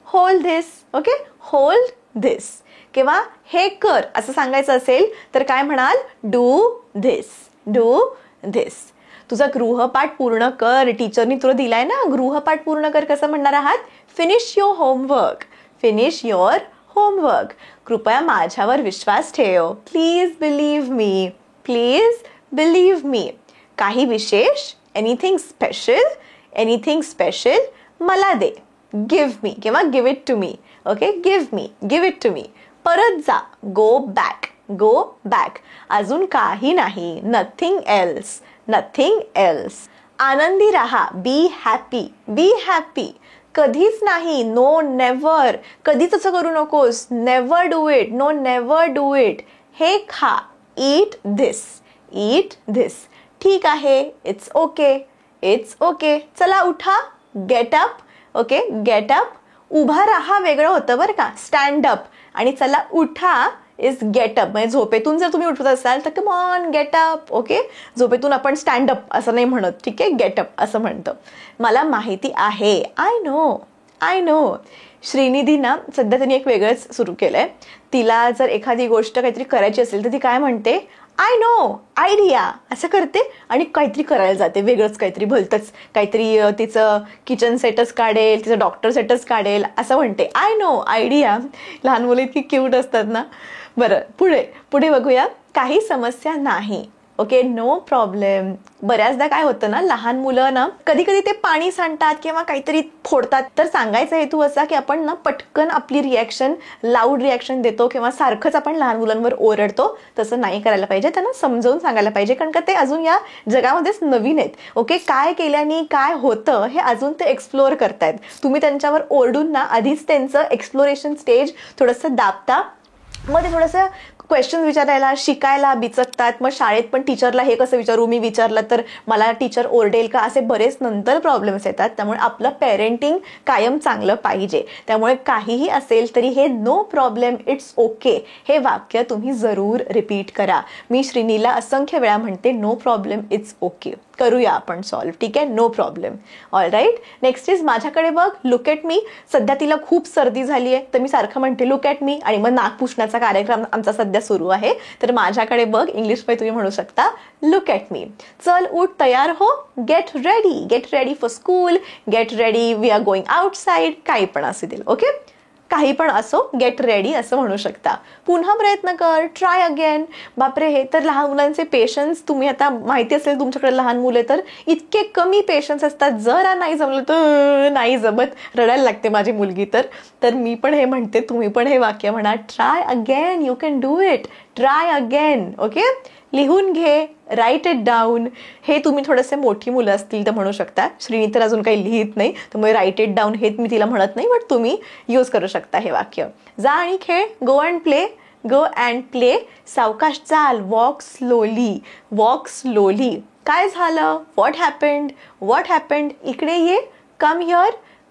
hold this. Okay, hold this. किंवा हे कर असं सांगायचं असेल तर काय म्हणाल, डू धिस, डू धिस. तुझा गृहपाठ पूर्ण कर, टीचरनी तुला दिलाय ना गृहपाठ पूर्ण कर. कसं म्हणणार आहात, finish your homework, finish your homework. कृपया माझ्यावर विश्वास ठेव, please believe me, please believe me. काही विशेष, एनिथिंग स्पेशल, एनिथिंग स्पेशल मला दे, गिव्ह मी किंवा give it to me. Okay, give me, give it to me. परत जा, गो बॅक, गो बॅक. अजून काही नाही, नथिंग एल्स, नथिंग एल्स. आनंदी राहा, बी हॅपी, बी हॅपी. कधीच नाही, नो नेव्हर, कधीच असं करू नकोस, never do it, no never do it. हे खा, ईट धिस, ईट धिस. ठीक आहे, इट्स ओके, इट्स ओके. चला उठा, get up. Okay, get up. उभा राहा वेगळं होतं बरं का, स्टँड अप. आणि चला उठा इज गेट अप. म्हणजे झोपेतून जर तुम्ही उठत असाल तर come on get up. Okay, झोपेतून आपण स्टँड अप असं नाही म्हणत, ठीक आहे, गेट अप असं म्हणतो. मला माहिती आहे, I know, I know. Shrinidhi ना सध्या त्यांनी एक वेगळंच सुरू केलंय. तिला जर एखादी गोष्ट काहीतरी करायची असेल तर ती काय म्हणते, आय नो, आयडिया असं करते आणि काहीतरी करायला जाते, वेगळंच काहीतरी भलतंच काहीतरी. तिचं किचन सेटच काढेल, तिचं डॉक्टर सेटच काढेल असं म्हणते, आय नो, आयडिया. लहान मुलं इतकी क्यूट असतात ना. बरं, पुढे पुढे बघूया. काही समस्या नाही. Okay, no problem. बऱ्याचदा काय होतं ना, लहान मुलं ना कधी कधी ते पाणी सांडतात किंवा काहीतरी फोडतात. तर सांगायचा हेतू असा की आपण ना पटकन आपली रिॲक्शन, लाऊड रिॲक्शन देतो किंवा सारखंच आपण लहान मुलांवर ओरडतो. तसं नाही करायला पाहिजे, त्यांना समजावून सांगायला पाहिजे, कारण का ते अजून या जगामध्येच नवीन आहेत. ओके, काय केल्याने काय होतं हे अजून ते एक्सप्लोअर करतायत. तुम्ही त्यांच्यावर ओरडून ना आधीच त्यांचं एक्सप्लोरेशन स्टेज थोडंसं दाबता, मग ते थोडंसं क्वेश्चन विचारायला शिकायला बिचकतात. मग शाळेत पण टीचरला हे कसं विचारू, मी विचारलं तर मला टीचर ओरडेल का, असे बरेच नंतर प्रॉब्लेम्स येतात. त्यामुळे आपलं पेरेंटिंग कायम चांगलं पाहिजे. त्यामुळे काहीही असेल तरी हे नो प्रॉब्लेम, इट्स ओके हे वाक्य तुम्ही जरूर रिपीट करा. मी श्रीनीला असंख्य वेळा म्हणते नो प्रॉब्लेम, इट्स ओके, करूया आपण सॉल्व्ह. ठीक आहे, no problem. All right. Next is माझ्याकडे बघ, लुक ॲट मी. सध्या तिला खूप सर्दी झाली आहे तर मी सारखं म्हणते लुक ॲट मी. आणि मग नाक पुसण्याचा कार्यक्रम आमचा सध्या सुरू आहे, तर माझ्याकडे बघ इंग्लिशमध्ये तुम्ही म्हणू शकता लुक ॲट मी. चल उठ, तयार हो, get ready, get ready for school, get ready, we are going outside, काही पण असू देईल. ओके, काही पण असो, गेट रेडी असं म्हणू शकता. पुन्हा प्रयत्न कर, ट्राय अगेन. बापरे, हे तर लहान मुलांचे पेशन्स, तुम्ही आता माहिती असेल तुमच्याकडे लहान मुले तर इतके कमी पेशन्स असतात. जरा नाही जमलं तर नाही जमत, रडायला लागते माझी मुलगी तर मी पण हे म्हणते, तुम्ही पण हे वाक्य म्हणा, try again, you can do it, try again. Okay, लिहून घे, राईट इट डाऊन. हे तुम्ही थोडेसे मोठी मुलं असतील तर म्हणू शकता. श्रीनी तर अजून काही लिहित नाही, त्यामुळे राईट इट डाऊन हे मी तिला म्हणत नाही, बट तुम्ही यूज करू शकता हे वाक्य. जा आणि खेळ, go and play, go and play. सावकाश चाल, वॉक स्लोली, वॉक स्लोली. काय झालं, व्हॉट हॅपन्ड, व्हॉट हॅपन्ड. इकडे ये, कम हिअर,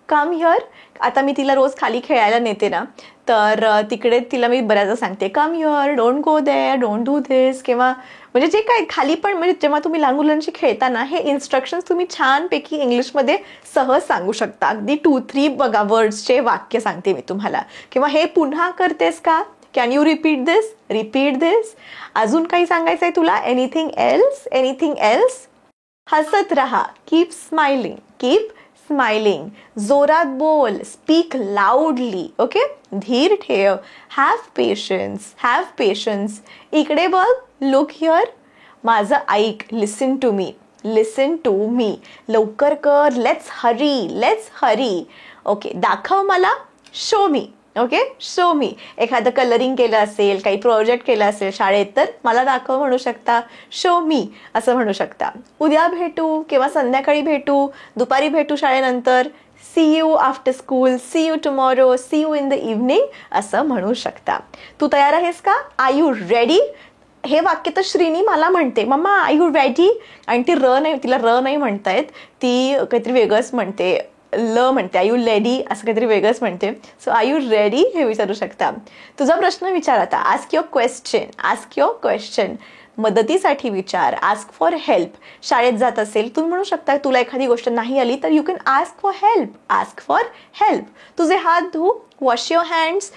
कम हिअर. आता मी तिला रोज खाली खेळायला नेते ना, तर तिकडे तिला मी बऱ्याचदा सांगते come here, don't go there, don't do this. किंवा म्हणजे जे काय खाली पण, म्हणजे जेव्हा तुम्ही लहान मुलांशी खेळताना हे इन्स्ट्रक्शन्स तुम्ही छानपैकी इंग्लिशमध्ये सहज सांगू शकता. अगदी 2-3 बघा वर्ड्सचे वाक्य सांगते मी तुम्हाला. किंवा हे पुन्हा करतेस का, can you repeat this, repeat this. अजून काही सांगायचं आहे तुला, एनिथिंग एल्स, एनिथिंग एल्स. हसत राहा, कीप स्माइलिंग, कीप स्माइलिंग. जोरात बोल, स्पीक लाऊडली. ओके, धीर ठेव, हॅव पेशन्स. इकडे बघ, लुक हिअर, माझं ऐक, लिसन टू मी. लवकर कर, लेट्स हरी. ओके, दाखव मला, शो मी. ओके, शो मी. एखादं कलरिंग केलं असेल, काही प्रोजेक्ट केलं असेल शाळेत, तर मला दाखव म्हणू शकता, शो मी असं म्हणू शकता. उद्या भेटू किंवा संध्याकाळी भेटू, दुपारी भेटू शाळेनंतर, see you after school, see you tomorrow, see you in the evening असं म्हणू शकता. तू तयार आहेस का? Are you ready? हे वाक्य तर श्रीनी मला म्हणते, मम्मा आर यू रेडी? आणि ती तिला र नाही म्हणतायत, ती काहीतरी वेगळंच म्हणते, ल म्हणते, आर यू रेडी असं काहीतरी वेगळंच म्हणते. सो आर यू रेडी हे विचारू शकता. तुझा प्रश्न विचार आता. Ask your question. मदतीसाठी विचार. Ask for help. शाळेत जात असेल, तुम्ही म्हणू शकता तुला एखादी गोष्ट नाही आली तर you can ask for help. तुझे हात धु, वॉश युअर हँड्स.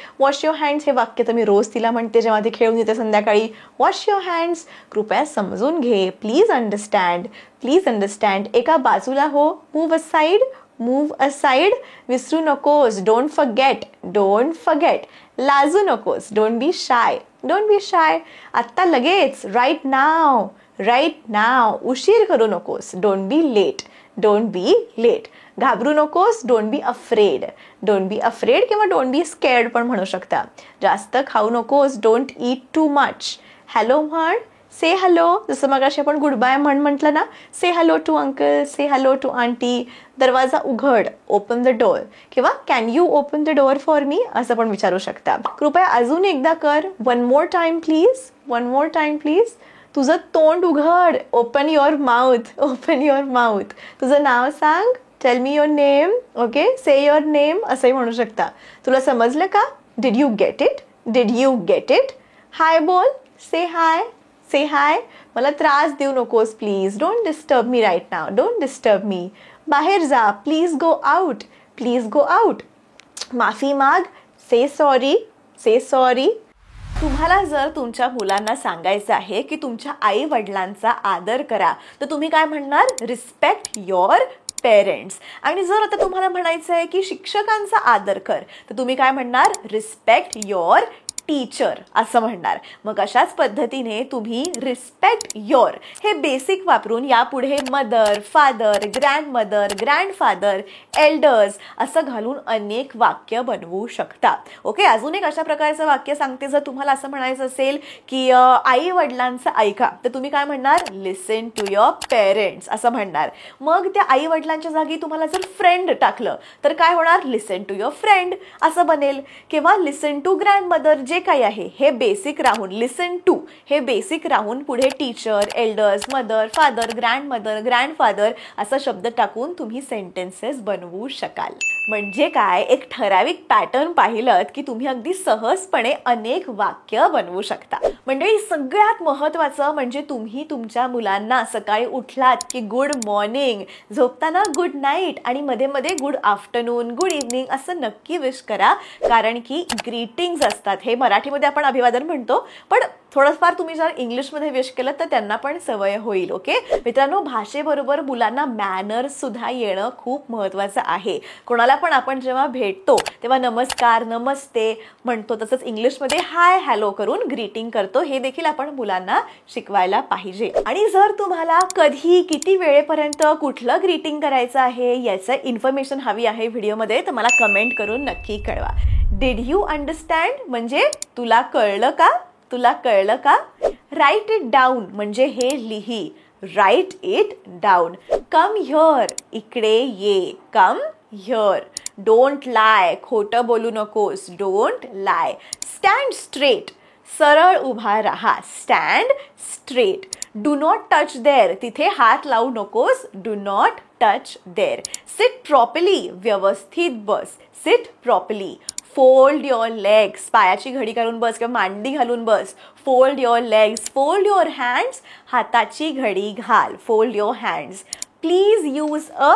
हे वाक्य तर मी रोज तिला म्हणते जेव्हा ती खेळून येते संध्याकाळी. Wash your hands. कृपया समजून घे. Please understand. एका बाजूला हो, मूव्ह असाइड. विसरू नकोस, डोंट फॉरगेट. लाजू नकोस, डोंट बी शाय. आत्ता लगेच, राईट नाव. उशीर करू नकोस, डोंट बी लेट. घाबरू नकोस, डोंट बी अफ्रेड किंवा डोंट बी स्केर्ड पण म्हणू शकता. जास्त खाऊ नकोस, don't eat too much. Hello म्हण, से हॅलो. जसं मगाशी आपण गुड बाय म्हटलं ना, say hello to uncle, say hello to aunty. दरवाजा उघड, ओपन द डोअर किंवा can you open the door for me असं पण विचारू शकता. कृपया अजून एकदा कर, वन मोर टाइम प्लीज. तुझं तोंड उघड, ओपन युअर माउथ. तुझं नाव सांग, tell me your name. Okay, say your name असंही म्हणू शकता. तुला समजलं का? Did you get it? Hi बोल, से हाय. मला त्रास देऊ नकोस please, don't disturb me right now. बाहेर जा, प्लीज गो आउट. माफी माग, से सॉरी. तुम्हाला जर तुमच्या मुलांना सांगायचं आहे की तुमच्या आई वडिलांचा आदर करा, तर तुम्ही काय म्हणणार? Respect your parents. आणि जर आता तुम्हाला म्हणायचं आहे की शिक्षकांचा आदर कर, तर तुम्ही काय म्हणणार? रिस्पेक्ट युअर टीचर असं म्हणणार. मग अशाच पद्धतीने तुम्ही रिस्पेक्ट युअर हे बेसिक वापरून यापुढे mother, father, grandmother, grandfather, elders असं घालून अनेक वाक्य बनवू शकता. ओके, अजून एक अशा प्रकारचं वाक्य सांगते. जर तुम्हाला असं म्हणायचं असेल की आई वडिलांचं ऐका, तर तुम्ही काय म्हणणार? लिसन टू युअर पेरेंट्स असं म्हणणार. मग त्या आई वडिलांच्या जागी तुम्हाला जर फ्रेंड टाकलं तर काय होणार? लिसन टू युअर फ्रेंड असं बनेल. किंवा लिसन टू ग्रँडमदर, जे काही आहे हे बेसिक राहून, लिसन टू हे बेसिक राहून पुढे teacher, elders, mother, father, grandmother, grandfather असा शब्द टाकून तुम्ही सेंटेन्सेस बनवू शकाल. म्हणजे काय, एक ठराविक पॅटर्न पाहिलं की तुम्ही अगदी सहजपणे अनेक वाक्य बनवू शकता. म्हणजे सगळ्यात महत्वाचं म्हणजे तुम्ही तुमच्या मुलांना सकाळी उठलात की गुड मॉर्निंग, झोपताना गुड नाईट आणि मध्ये मध्ये गुड आफ्टरनून, गुड इव्हनिंग असं नक्की विश करा. कारण की ग्रीटिंग्स असतात, हे मराठीमध्ये आपण अभिवादन म्हणतो, पण थोडंफार तुम्ही जर इंग्लिशमध्ये विश केलं तर त्यांना पण सवय होईल. ओके मित्रांनो, भाषेबरोबर मुलांना मॅनर्स सुद्धा येणं खूप महत्त्वाचं आहे. कोणाला पण आपण जेव्हा भेटतो तेव्हा नमस्कार, नमस्ते म्हणतो, तसंच इंग्लिशमध्ये हाय, हॅलो करून ग्रीटिंग करतो. हे देखील आपण मुलांना शिकवायला पाहिजे. आणि जर तुम्हाला कधी, किती वेळेपर्यंत कुठलं ग्रीटिंग करायचं आहे याचं इन्फॉर्मेशन हवी आहे व्हिडिओमध्ये, तर मला कमेंट करून नक्की कळवा. डिड यू अंडरस्टँड म्हणजे तुला कळलं का? राईट इट डाऊन म्हणजे हे लिही, write it down. Come here इकडे ये, कम हिअर. डोंट लाय खोटं बोलू नकोस, डोंट लाय. स्टँड स्ट्रेट सरळ उभा राहा, stand straight. Do not touch there तिथे हात लावू नकोस, do not touch there. Sit properly व्यवस्थित बस, sit properly. Fold your legs पायाची घडी घालून बस किंवा मांडी घालून बस. Fold your legs. Fold your hands हाताची घडी घाल, fold your hands. Please use a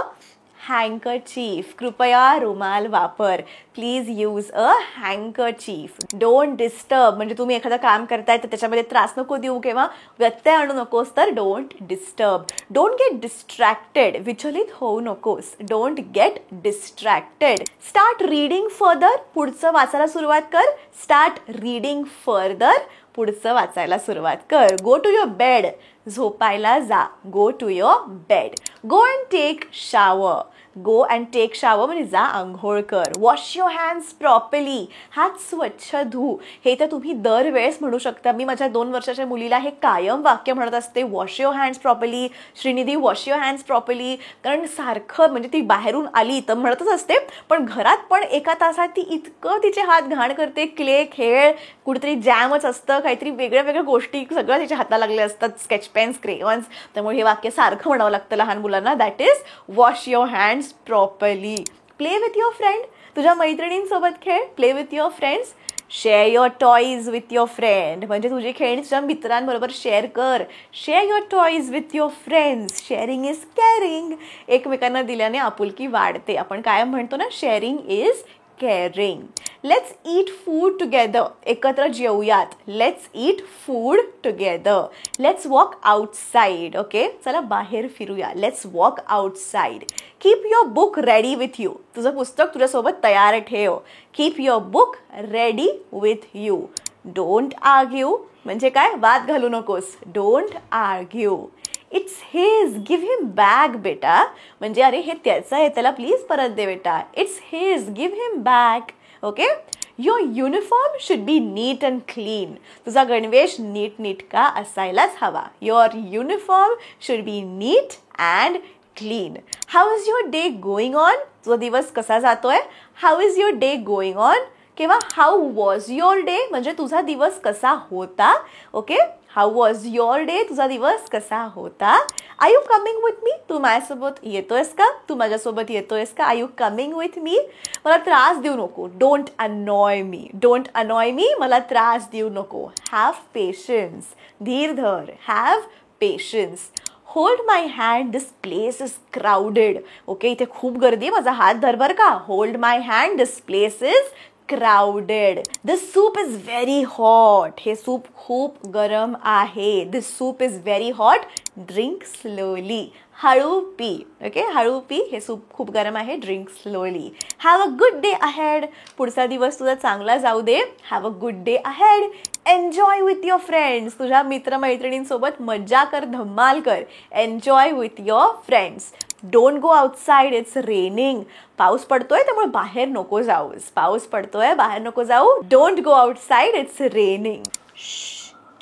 handkerchief, कृपया रुमाल वापर. Please use a handkerchief. Don't disturb म्हणजे तुम्ही एखादं काम करताय तर त्याच्यामध्ये त्रास नको देऊ किंवा व्यत्यय आणू नकोस, तर don't disturb. Don't get distracted, विचलित होऊ नकोस. Don't get distracted. Start reading further, पुढचं वाचायला सुरुवात कर. स्टार्ट रीडिंग फर्दर, पुढचं वाचायला सुरुवात कर. गो टू युअर बेड, झोपायला जा. Go to your bed. Go and take shower. Go and take shower म्हणजे जा आंघोळ कर. वॉश युअर हँड्स प्रॉपरली, हात स्वच्छ धू. हे तर तुम्ही दरवेळेस म्हणू शकता. मी माझ्या 2 वर्षाच्या मुलीला हे कायम वाक्य म्हणत असते, wash your hands properly. Shrinidhi, wash your hands properly. कारण सारखं म्हणजे ती बाहेरून आली तर म्हणतच असते, पण घरात पण एका तासात ती इतकं तिचे हात घाण करते. क्ले खेळ, कुठेतरी जॅमच असतं, काहीतरी वेगळ्या वेगळ्या गोष्टी सगळं तिच्या हाताला लागल्या असतात, स्केच पेन्स, क्रेयॉन्स. त्यामुळे हे वाक्य सारखं म्हणावं लागतं लहान मुलांना. That is wash your hands properly. Play with your friend, तुझ्या मैत्रिणींसोबत खेळ. Play with your friends. Share your toys with your friend म्हणजे तुझी खेळणी तुझ्या मित्रांबरोबर शेअर कर. Share your toys with your friends. Sharing is caring. एकमेकांना दिल्याने आपुलकी वाढते. आपण कायम म्हणतो ना, sharing is caring. Let's eat food together, एकत्र जेवूयात. Let's eat food together. Let's walk outside, okay, चला बाहेर फिरूया. Let's walk outside. Keep your book ready with you, तुझं पुस्तक तुझ्यासोबत तयार ठेव. Keep your book ready with you. Don't argue म्हणजे काय, वाद घालू नकोस. Don't argue. It's his, give him back बेटा म्हणजे अरे हे त्याचं आहे, त्याला प्लीज परत दे बेटा. It's his, give him back. Okay. Your uniform should be neat and clean, तुझा गणवेश नीटनेटका असायलाच हवा. Your uniform should be neat and clean. How is your day going on, तुझा दिवस कसा जातोय. How is your day going on किंवा हाऊ वॉज युअर डे म्हणजे तुझा दिवस कसा होता. Okay, how was your day, तुझा दिवस कसा होता. Are you coming with me, तू माझ्यासोबत येतोयस का, तू माझ्यासोबत येतोयस का. Are you coming with me, मला त्रास देऊ नको. डोंट अनॉय मी, डोंट अनॉय मी, मला त्रास देऊ नको. हॅव पेशन्स, धीर धर. Have patience. Hold my hand, this place is crowded. Okay, इथे खूप गर्दी आहे, माझा हात धर बर का. Hold my hand, this place is crowded. This soup is very hot. हे सूप खूप गरम आहे. This soup is very hot. Drink slowly. हळू पी. ओके, हळू पी, हे सूप खूप गरम आहे. Drink slowly. Have a good day ahead, पुढचा दिवस तुझा चांगला जाऊ दे. Have a good day ahead. Enjoy with your friends, तुझ्या मित्रमैत्रिणींसोबत मज्जा कर, धम्माल कर. Enjoy with your friends. Don't go outside, it's raining. पाऊस पडतोय त्यामुळे बाहेर नको जाऊस. पाऊस पडतोय बाहेर नको जाऊ. Don't go outside, it's raining.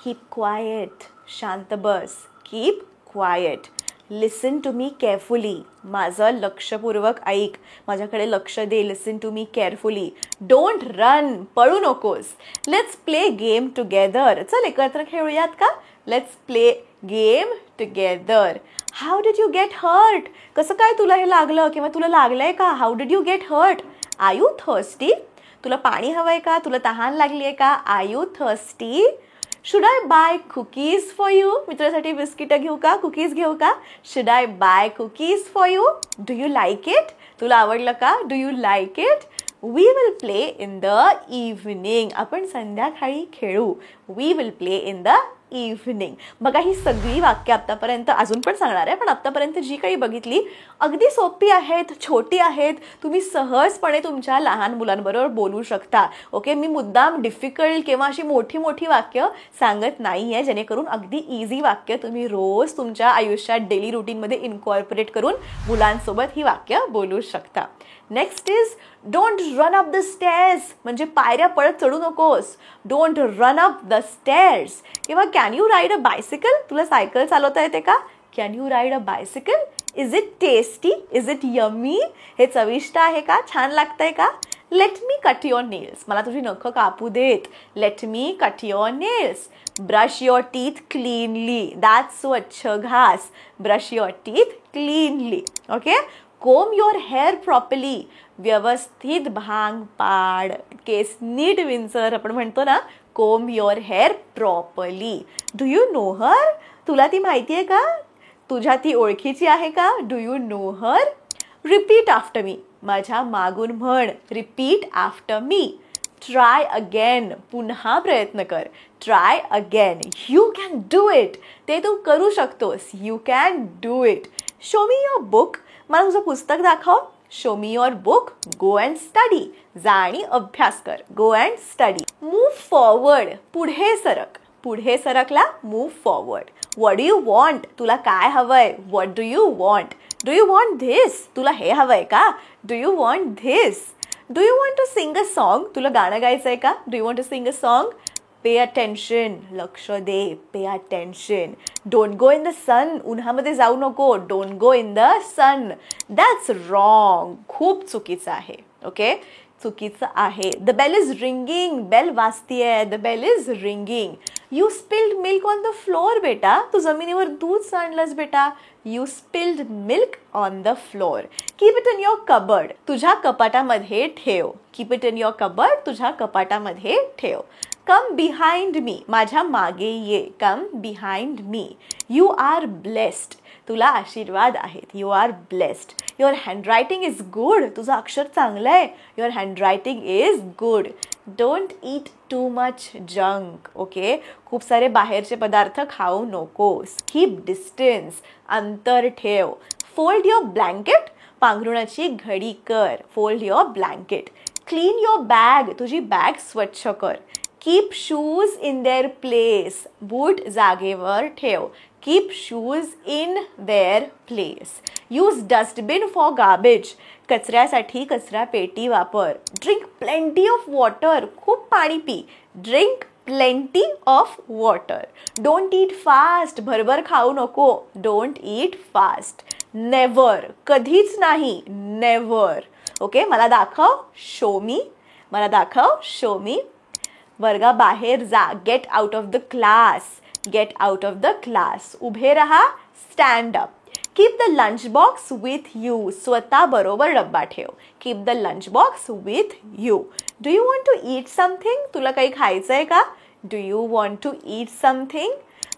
Keep quiet, शांत बस. Keep quiet. Listen to me carefully, माझं लक्षपूर्वक ऐक, माझ्याकडे लक्ष दे. Listen to me carefully. Don't run, पळू नकोस. लेट्स प्ले गेम टुगेदर, चल एकत्र खेळूयात का. Let's play game together. How did you get hurt, कसं काय तुला हे लागलं किंवा तुला लागलंय का. How did you get hurt. Are you thirsty, तुला पाणी हवंय का, तुला तहान लागली आहे का. Are you thirsty. Should I buy cookies for you, मी तुझ्यासाठी बिस्किटं घेऊ का, कुकीज घेऊ का. Should I buy cookies for you. Do you like it, तुला आवडलं का. Do you like it. We will play in the evening, आपण संध्याकाळी खेळू. We will play in the evening. बघा, ही सगळी वाक्य आत्तापर्यंत अजून पण सांगणार आहे, पण आत्तापर्यंत जी काही बघितली अगदी सोपी आहेत, छोटी आहेत. तुम्ही सहजपणे तुमच्या लहान मुलांबरोबर बोलू शकता. ओके, मी मुद्दाम डिफिकल्ट किंवा अशी मोठी मोठी वाक्य सांगत नाही आहे, जेणेकरून अगदी इझी वाक्य तुम्ही रोज तुमच्या आयुष्यात डेली रुटीनमध्ये इन्कॉर्पोरेट करून मुलांसोबत ही वाक्य बोलू शकता. Next is don't run up the stairs, म्हणजे पायऱ्या पळत चढू नकोस. Don't run up the stairs. किंवा can you ride a bicycle, तुला सायकल चालवता येते का. Can you ride a bicycle. Is it tasty, is it yummy, हे चविष्ट आहे का, छान लागतंय का. Let me cut your nails, मला तुझी नखं कापू देत. Let me cut your nails. Brush your teeth cleanly, दात स्वच्छ घास. Brush your teeth cleanly. Okay. Comb your hair properly, व्यवस्थित भांग पाड, केस नीट विंचर, आपण म्हणतो ना. Comb your hair properly. Do you know her, तुला ती माहिती आहे का, तुझ्या ती ओळखीची आहे का. Do you know her. Repeat after me, माझ्या मागून म्हण. Repeat after me. Try again, पुन्हा प्रयत्न कर. Try again. You can do it, ते तू करू शकतोस. You can do it. Show me your book, मला तुझं पुस्तक दाखव. Show me your book. Go and study, जा आणि अभ्यास कर. Go and study. Move forward, पुढे सरक. पुढे सरकला move forward. What do you want, तुला काय हवंय. What do you want. Do you want this, तुला हे हवंय का. Do you want this. Do you want to sing a song, तुला गाणं गायचंय का. Do you want to sing a song. Pay attention, लक्ष दे. Pay attention. Don't go in the sun, उन्हामध्ये जाऊ नको. Don't go in the sun. That's wrong, खूप चुकीचं आहे. ओके, चुकीचं आहे. The bell is ringing, bell वाजतीये. The bell is ringing. You spilled milk on the floor, बेटा तू जमिनीवर दूध सांडलंस बेटा. You spilled milk on the floor. Keep it in your cupboard, तुझ्या कपाटामध्ये ठेव. Keep it in your cupboard, तुझ्या कपाटामध्ये ठेव. कम बिहाइंड मी, माझ्या मागे ये. Come behind me. You are blessed, तुला आशीर्वाद आहेत. You are blessed. Your handwriting is good, तुझं अक्षर चांगलं आहे. Your handwriting is good. Don't eat too much junk. Okay, खूप सारे बाहेरचे पदार्थ खाऊ नकोस. कीप डिस्टन्स, अंतर ठेव. फोल्ड युअर ब्लँकेट, पांघरुणाची घडी कर. Fold your blanket. Clean your bag, तुझी बॅग स्वच्छ कर. Keep shoes in their place, बूट जागेवर ठेव. Keep shoes in their place. Use dustbin for garbage, कचऱ्यासाठी कचरा पेटी वापर. ड्रिंक प्लेंटी ऑफ वॉटर, खूप पाणी पी. Drink plenty of water. Don't eat fast, भरभर खाऊ नको. Don't eat fast. नेव्हर, कधीच नाही. नेव्हर. ओके, मला दाखव. शो मी, मला दाखव. Show me. वर्गाबाहेर जा. Get out of the class. Get out of the class. उभे रहा. Stand up. Keep the lunch box with you, स्वतः बरोबर डब्बा ठेव. Keep the lunch box with you. Do you want to eat something, तुला काही खायचंय का. Do you want to eat something.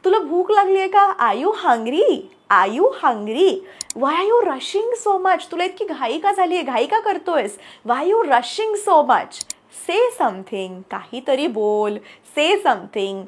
तुला भूक लागली आहे का. Are you hungry. Are you hungry. Why are you rushing so much, तुला इतकी घाई का झाली आहे, घाई का करतोयस. Why are you rushing so much. Say something, काहीतरी बोल. Say something.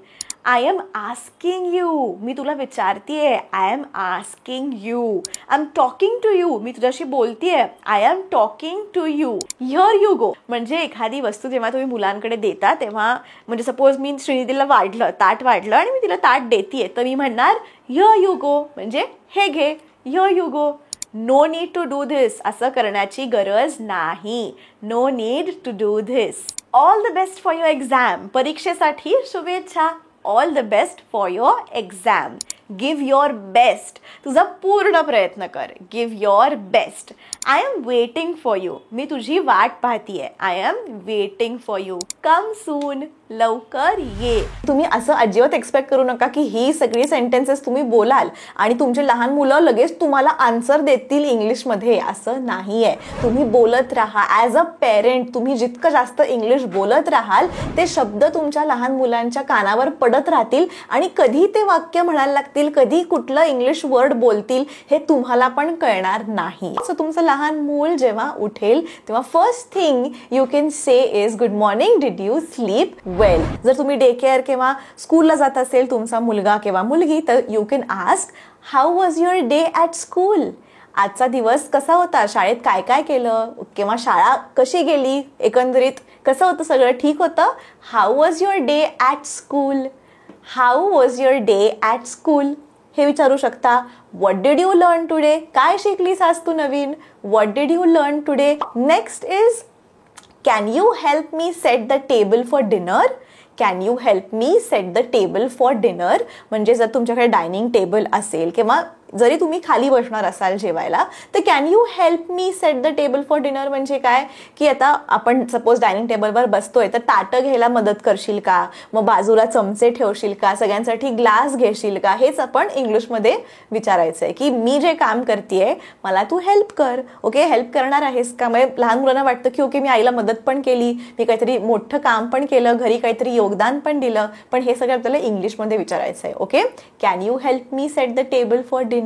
I am asking you, मी तुला विचारतीये. I am asking you. I am talking to you, मी तुझ्याशी बोलतीये. I am talking to you. Here you go, म्हणजे एखादी वस्तू जेव्हा तुम्ही मुलांकडे देता तेव्हा, म्हणजे सपोज मी श्रीनिधीला वाढलं, ताट वाढलं आणि मी तिला ताट देतीये, तर मी म्हणणार हिअर यू गो, म्हणजे हे घे. Here you go. No need to do this, असं करण्याची गरज नाही. No need to do this. All the best for your exam, परीक्षेसाठी शुभेच्छा. All the best for your exam. Give your best, तुझा पूर्ण प्रयत्न कर. Give your best. I am waiting for you, मी तुझी वाट पाहतीये. I am waiting for you. Come soon, लवकर ये. तुम्ही असं अजिबात एक्सपेक्ट करू नका की ही सगळी सेंटेन्सेस तुम्ही बोलाल आणि तुमचे लहान मुलं लगेच तुम्हाला आन्सर देतील इंग्लिशमध्ये. असं नाही आहे. तुम्ही बोलत राहा. ॲज अ पेरेंट तुम्ही जितकं जास्त इंग्लिश बोलत राहाल ते शब्द तुमच्या लहान मुलांच्या कानावर पडत राहतील आणि कधी ते वाक्य म्हणायला लागतील, कधी कुठलं इंग्लिश वर्ड बोलतील हे तुम्हाला पण कळणार नाही. सो तुमचं लहान मूल जेव्हा उठेल तेव्हा first thing you can say is good morning, did you sleep well. जर तुम्ही डे केअर किंवा स्कूलला जात असेल तुमचा मुलगा किंवा मुलगी, तर you can ask how was your day at school. आजचा दिवस कसा होता, शाळेत काय काय केलं, किंवा शाळा कशी गेली, एकंदरीत कसं होतं, सगळं ठीक होतं. How was your day at school. How was your day at school हे विचारू शकता. What did you learn today, काय शिकलीस आज तू नवीन. What did you learn today. Next is can you help me set the table for dinner. Can you help me set the table for dinner म्हणजे जर तुमच्याकडे डायनिंग टेबल असेल किंवा जरी तुम्ही खाली बसणार असाल जेवायला, तर can you help me set the table for dinner म्हणजे काय की आता आपण सपोज डायनिंग टेबलवर बसतोय तर ताटं घ्यायला मदत करशील का, मग बाजूला चमचे ठेवशील का, सगळ्यांसाठी ग्लास घेशील का. हेच आपण इंग्लिशमध्ये विचारायचं आहे की मी जे काम करतेय मला तू हेल्प कर. ओके, हेल्प करणार आहेस का. म्हणजे लहान मुलांना वाटतं की ओके मी आईला मदत पण केली, मी काहीतरी मोठं काम पण केलं, घरी काहीतरी योगदान पण दिलं, पण हे सगळं आपल्याला इंग्लिशमध्ये विचारायचं आहे. Okay, can you help me set the table for dinner.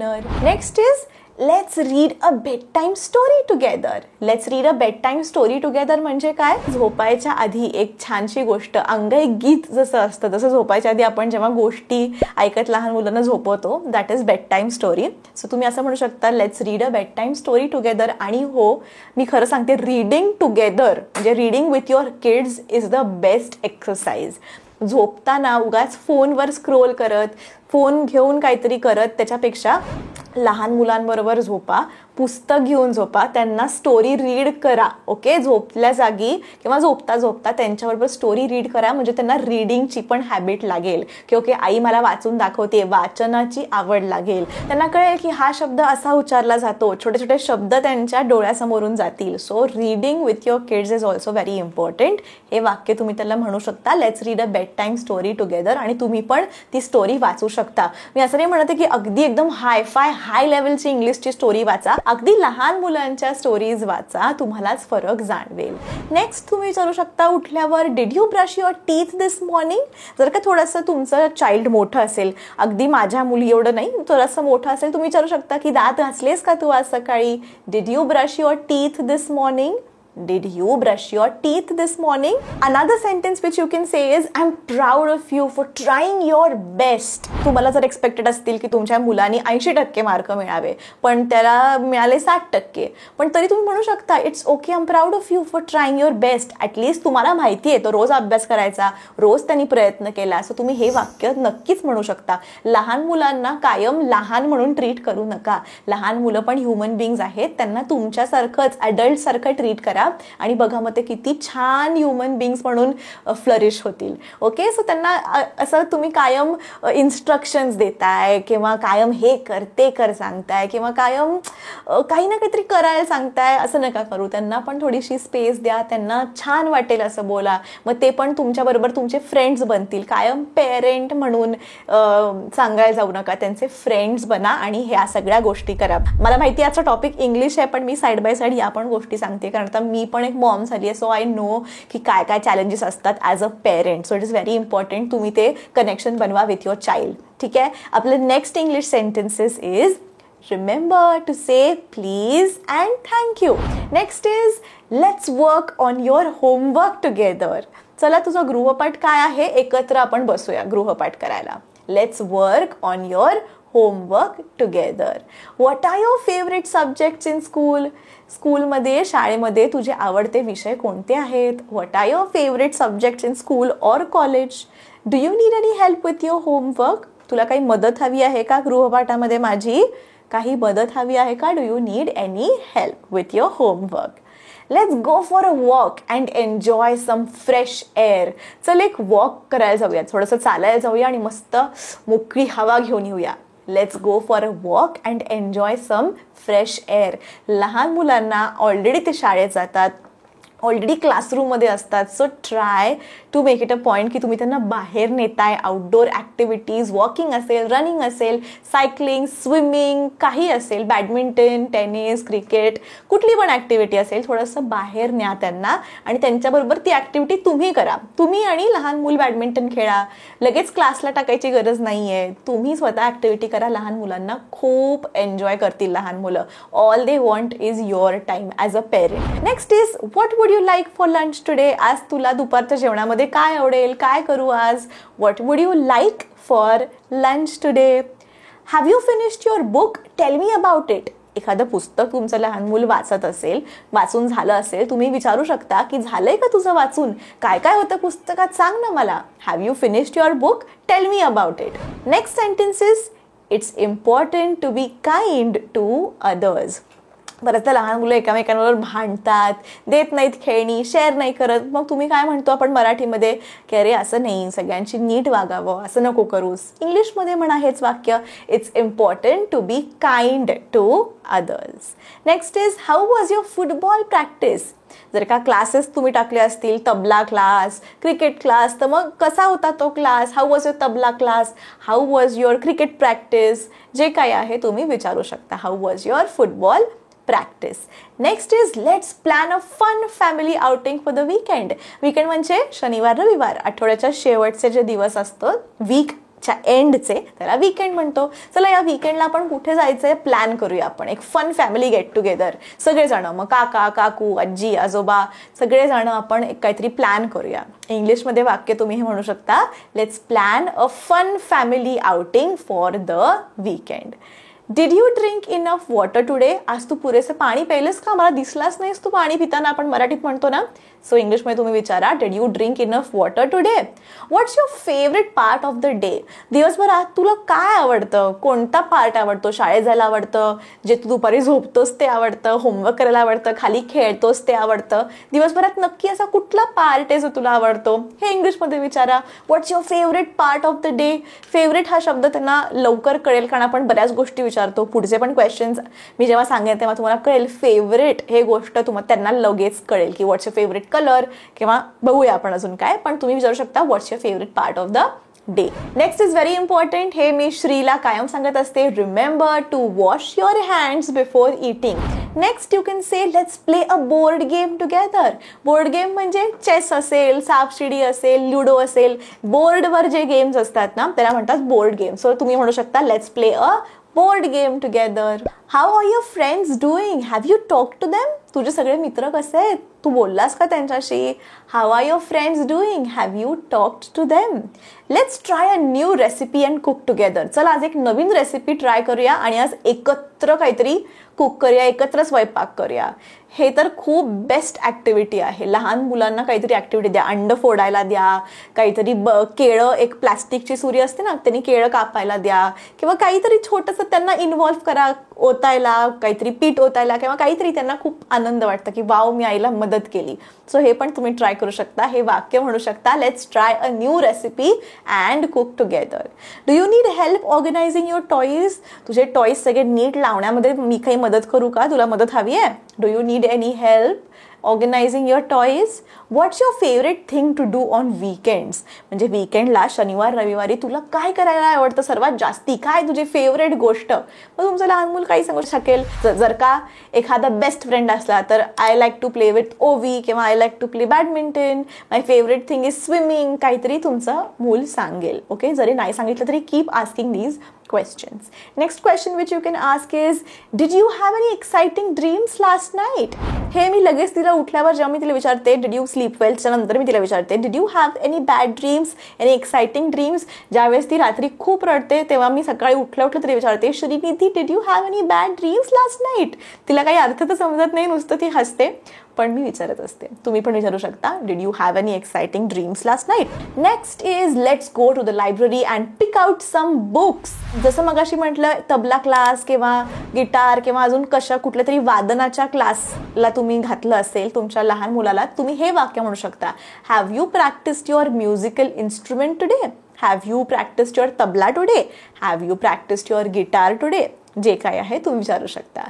Next is let's read a bed time story together. Let's read a bed time story together म्हणजे काय? झोपायच्या आधी एक छानशी गोष्ट, अंगाई गीत जसं असतं तसं झोपायच्या आधी आपण जेव्हा गोष्टी ऐकत लहान मुलांना झोपवतो, that is bed time story. So तुम्ही असं म्हणू शकता, let's read a bed time story together. आणि हो, मी खरं सांगते, रीडिंग टुगेदर म्हणजे reading with your kids is the best exercise. झोपताना उगाच फोनवर स्क्रोल करत, फोन घेऊन काहीतरी करत, त्याच्यापेक्षा लहान मुलांबरोबर झोपा, पुस्तक घेऊन झोपा, त्यांना स्टोरी रीड करा. ओके, झोपल्या जागी किंवा झोपता झोपता त्यांच्याबरोबर स्टोरी रीड करा, म्हणजे त्यांना रीडिंगची पण हॅबिट लागेल की ओके, आई मला वाचून दाखवते, वाचनाची आवड लागेल. त्यांना कळेल की हा शब्द असा उच्चारला जातो, छोटे छोटे शब्द त्यांच्या डोळ्यासमोरून जातील. So reading with your kids is also very important. हे वाक्य तुम्ही त्याला म्हणू शकता, let's read a bed time story together, आणि तुम्ही पण ती स्टोरी वाचू शकता. मी असं नाही म्हणते की अगदी एकदम हाय लेवलची इंग्लिशची स्टोरी वाचा, अगदी लहान मुलांच्या स्टोरीज वाचा, तुम्हालाच फरक जाणवेल. नेक्स्ट तुम्ही विचारू शकता उठल्यावर, did you brush your teeth this morning. जर का थोडंसं तुमचं चाइल्ड मोठं असेल, अगदी माझ्या मुली एवढं नाही, थोडंसं मोठं असेल, तुम्ही विचारू शकता की दात घासलेस का तू आज सकाळी. Did you brush your teeth this morning. Did you brush your teeth this morning? Another sentence which you can say is, I'm proud of you for trying your best. तुम्हाला जर एक्सपेक्टेड असतील की तुमच्या मुलांनी 80% मार्क मिळावे, पण त्याला मिळाले 60%, पण तरी तुम्ही म्हणू शकता, it's okay, I am proud of you for trying your best. At least तुम्हाला माहिती आहे तो रोज अभ्यास करायचा, रोज त्यांनी प्रयत्न केला. सो तुम्ही हे वाक्य नक्कीच म्हणू शकता. लहान मुलांना कायम लहान म्हणून ट्रीट करू नका. लहान मुलं पण ह्युमन बिंग्स आहेत, त्यांना तुमच्यासारखंच ॲडल्टसारखं ट्रीट करा, आणि बघा मग ते किती छान ह्युमन बिंग्स म्हणून फ्लरिश होतील. ओके, सो त्यांना असं तुम्ही कायम इन्स्ट्रक्शन्स देताय किंवा कायम हे कर ते कर सांगताय किंवा कायम काही ना काहीतरी करायला सांगताय, असं नका करू. त्यांना पण थोडीशी स्पेस द्या, त्यांना छान वाटेल असं बोला. मग ते पण तुमच्याबरोबर तुमचे फ्रेंड्स बनतील. कायम पेरेंट म्हणून सांगायला जाऊ नका, त्यांचे फ्रेंड्स बना आणि ह्या सगळ्या गोष्टी करा. मला माहिती आहे आजचा टॉपिक इंग्लिश आहे, पण मी साईड बाय साईड या पण गोष्टी सांगते, कारण आता मी पण एक मॉम झाली आहे. सो आय नो की काय काय चॅलेंजेस असतात as a parent. So it is very important तुम्ही ते कनेक्शन बनवा विथ युअर चाइल्ड. ठीक आहे, आपलं next English sentences is, remember to say please and thank you. Next is, let's work on your homework together. चला, तुझा गृहपाठ काय आहे, एकत्र आपण बसूया गृहपाठ करायला. Let's work on your homework together. What are your favorite subjects in school? स्कूलमध्ये, शाळेमध्ये तुझे आवडते विषय कोणते आहेत? What are your favorite subjects in school or college? Do you need any help with your homework? तुला काही मदत हवी आहे का गृहपाठामध्ये माझी? काही मदत हवी आहे का? Do you need any help with your homework? Let's go for a walk and enjoy some fresh air. चल, एक वॉक करायला जाऊया, थोडंसं चालायला जाऊया आणि मस्त मोकळी हवा घेऊन येऊया. Let's go for a walk and enjoy some fresh air. लहान मुलांना ऑलरेडी ते शाळेत जातात, ऑलरेडी क्लासरूममध्ये असतात. So try to make it a point की तुम्ही त्यांना बाहेर नेताय. आउटडोर ॲक्टिव्हिटीज, वॉकिंग असेल, रनिंग असेल, सायकलिंग, स्विमिंग, काही असेल, बॅडमिंटन, टेनिस, क्रिकेट, कुठली पण ॲक्टिव्हिटी असेल, थोडंसं बाहेर न्या त्यांना आणि त्यांच्याबरोबर ती ॲक्टिव्हिटी तुम्ही करा. तुम्ही आणि लहान मूल बॅडमिंटन खेळा, लगेच क्लासला टाकायची गरज नाही आहे. तुम्ही स्वतः ॲक्टिव्हिटी करा. लहान मुलांना खूप एन्जॉय करतील लहान मुलं. All they want is your time as a parent. Next is, what would you like for lunch today. आज तुला दुपारच्या जेवणामध्ये काय आवडेल, काय करू आज? What would you like for lunch today. Have you finished your book, tell me about it. एखादं पुस्तक तुमचं लहान मूल वाचत असेल, वाचून झालं असेल, तुम्ही विचारू शकता की झालंय का तुझं वाचून, काय काय होतं पुस्तकात, सांग ना मला. Have you finished your book, tell me about it. Next sentence is, it's important to be kind to others. बऱ्याचदा लहान मुलं एकामेकांबरोबर भांडतात, देत नाहीत खेळणी, शेअर नाही करत. मग तुम्ही काय म्हणतो आपण मराठीमध्ये की अरे असं नाही, सगळ्यांची नीट वागावं, असं नको करूस. इंग्लिशमध्ये म्हणा हेच वाक्य, it's important to be kind to others. Next is, how was your football practice. जर का क्लासेस तुम्ही टाकले असतील, तबला क्लास, क्रिकेट क्लास, तर मग कसा होता तो class. How was your tabla class, how was your cricket practice, जे काही आहे तुम्ही विचारू शकता. How was your football practice. Next is, let's plan a fun family outing for the weekend. Weekend म्हणजे शनिवार रविवार, आठवड्याच्या शेवटचे जे दिवस असतं, वीक वीकच्या एंडचे, त्याला वीकेंड म्हणतो. चला या वीकेंडला आपण कुठे जायचंय प्लॅन करूया आपण. एक फन फॅमिली गेट टुगेदर, सगळेजण, मग काका काकू आजी आजोबा सगळेजण आपण एक काहीतरी प्लॅन करूया. इंग्लिशमध्ये वाक्य तुम्ही हे म्हणू शकता, let's plan a fun family outing for the weekend. Did you drink enough water today? आज तू पुरेसे पाणी प्यायलंस का? मला दिसलाच नाहीस तू पाणी पिताना, आपण मराठीत म्हणतो ना. सो इंग्लिशमध्ये तुम्ही विचारा, did you drink enough water today? What's your favourite part of the day? दिवसभरात तुला काय आवडतं? कोणता पार्ट आवडतो? शाळेत जायला आवडतं, जे तू दुपारी झोपतोस ते आवडतं, होमवर्क करायला आवडतं, खाली खेळतोस ते आवडतं? दिवसभरात नक्की असा कुठला पार्ट आहे जो तुला आवडतो? हे इंग्लिशमध्ये विचारा. What's your favourite part of the day? Favourite हा शब्द त्यांना लवकर कळेल, कारण आपण बऱ्याच गोष्टी विचारतो. पुढचे पण क्वेश्चन्स मी जेव्हा सांगेन तेव्हा तुम्हाला कळेल फेवरेट हे गोष्ट त्यांना लगेच कळेल की व्हॉट्स युअर फेवरेट कलर, किंवा बघूया आपण अजून काय, पण तुम्ही विचारू शकता what's your favourite part of the day. Next is very important. हे मी श्रीला कायम सांगत असते, remember to wash your hands before eating. Next you can say let's play a board game together. Board game म्हणजे चेस असेल, सापशिडी असेल, लुडो असेल, बोर्डवर जे गेम्स असतात ना त्याला म्हणतात बोर्ड गेम. सो तुम्ही म्हणू शकता let's play a board game together. How are your friends doing? Have you talk to them? तुझे सगळे मित्र कसे आहेत? तू बोललास का त्यांच्याशी? How are your friends doing? Have you talked to them? Let's try a new recipe and cook together. चला आज एक नवीन रेसिपी ट्राय करूया आणि आज एकत्र काहीतरी कुक करूया, एकत्र स्वयंपाक करूया. हे तर खूप बेस्ट ॲक्टिव्हिटी आहे. लहान मुलांना काहीतरी ॲक्टिव्हिटी द्या, अंड फोडायला द्या, काहीतरी केळं, एक प्लास्टिकची सुरी असते ना, त्यांनी केळं कापायला द्या, किंवा काहीतरी छोटंसं त्यांना इन्व्हॉल्व करा, ओतायला, काहीतरी पीठ ओतायला, किंवा काहीतरी त्यांना खूप आनंद वाटतं की वाव मी आईला मदत केली. सो हे पण तुम्ही ट्राय करू शकता. हे वाक्य म्हणू शकता, let's try a new recipe and cook together. Do you need help organising your toys? तुझे टॉईज सगळे नीट लावण्यामध्ये मी काही मदत करू का? तुला मदत हवी आहे? Do you need any help organizing your toys? What's your favorite thing to do on weekends? म्हणजे वीकेंडला, शनिवार रविवारी तुला काय करायला आवडतं सर्वात जास्ती? काय तुझी फेवरेट गोष्ट? मग तुमचं लहान मूल काही सांगू शकेल. जर का एखादा बेस्ट फ्रेंड असला तर I like to play with Ovi, किंवा I like to play badminton, my favourite thing is swimming, काहीतरी तुमचं मूल सांगेल. ओके, जरी नाही सांगितलं तरी keep asking these questions. Next question which you can ask is, did you have any exciting dreams last night? हे मी लगेच तिला उठल्यावर जेव्हा मी तिला विचारते did you sleep well, त्यानंतर मी तिला विचारते did you have any bad dreams, any exciting dreams? ज्यावेळेस ती रात्री खूप रडते तेव्हा मी सकाळी उठल्या तरी विचारते Srinidhi did you have any bad dreams last night? तिला काही अर्थ तर समजत नाही, नुसतं ती हसते, पण मी विचारत असते. तुम्ही पण विचारू शकता did you have any exciting dreams last night. Next is let's go to the library and pick out some books. जसं मगाशी म्हटलं तबला क्लास किंवा गिटार किंवा अजून कुठल्या तरी वादनाच्या क्लासला तुम्ही घातलं असेल तुमच्या लहान मुलाला, तुम्ही हे वाक्य म्हणू शकता, have you practised your musical instrument today? Have you practised your tabla today? Have you practised your guitar today? जे काय आहे तुम्ही विचारू शकता.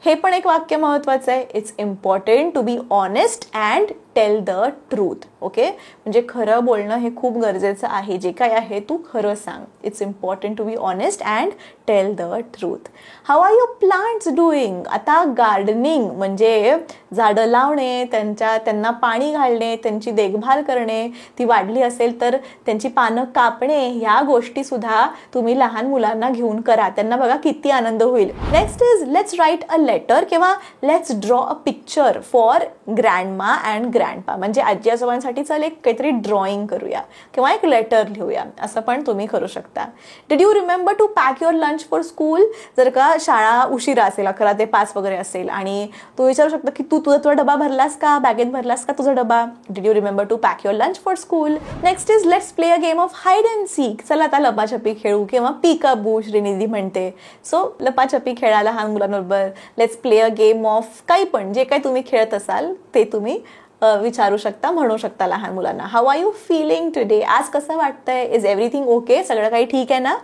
हे पण एक वाक्य महत्वाचं आहे. It's important to be honest and tell the truth. Okay, म्हणजे खरं बोलणं हे खूप गरजेचं आहे. जे काय आहे तू खरं सांग. It's important to be honest and tell the truth. How are your plants doing? आता गार्डनिंग म्हणजे झाडं लावणे, त्यांना पाणी घालणे, त्यांची देखभाल करणे, ती वाढली असेल तर त्यांची पानं कापणे, ह्या गोष्टी सुद्धा तुम्ही लहान मुलांना घेऊन करा. त्यांना बघा किती आनंद होईल. Next is let's write a letter किंवा let's draw a picture for grandma and grandpa. म्हणजे आजी आजोबांसाठी चल एक काहीतरी ड्रॉइंग करूया किंवा एक लेटर लिहूया, असं पण तुम्ही करू शकता. Did you remember to pack your lunch for school? जर का शाळा उशिरा असेल, 11 ते 5 वगैरे असेल, आणि तू विचारू शकता की तुझा डबा भरलास का, बॅगेत भरलास का तुझा डबा? Did you remember to pack your lunch for school? Next is let's play a game of hide and seek. चला आता लपाछपी खेळू किंवा पिकाबू श्रीनिधी म्हणते. सो लपाछपी खेळा लहान मुलांबरोबर. Let's play a game of काही पण, जे काही तुम्ही खेळत असाल ते तुम्ही विचारू शकता, म्हणू शकता लहान मुलांना. How are you feeling today? आज कसं वाटतंय? Is everything okay? सगळं काही ठीक आहे ना?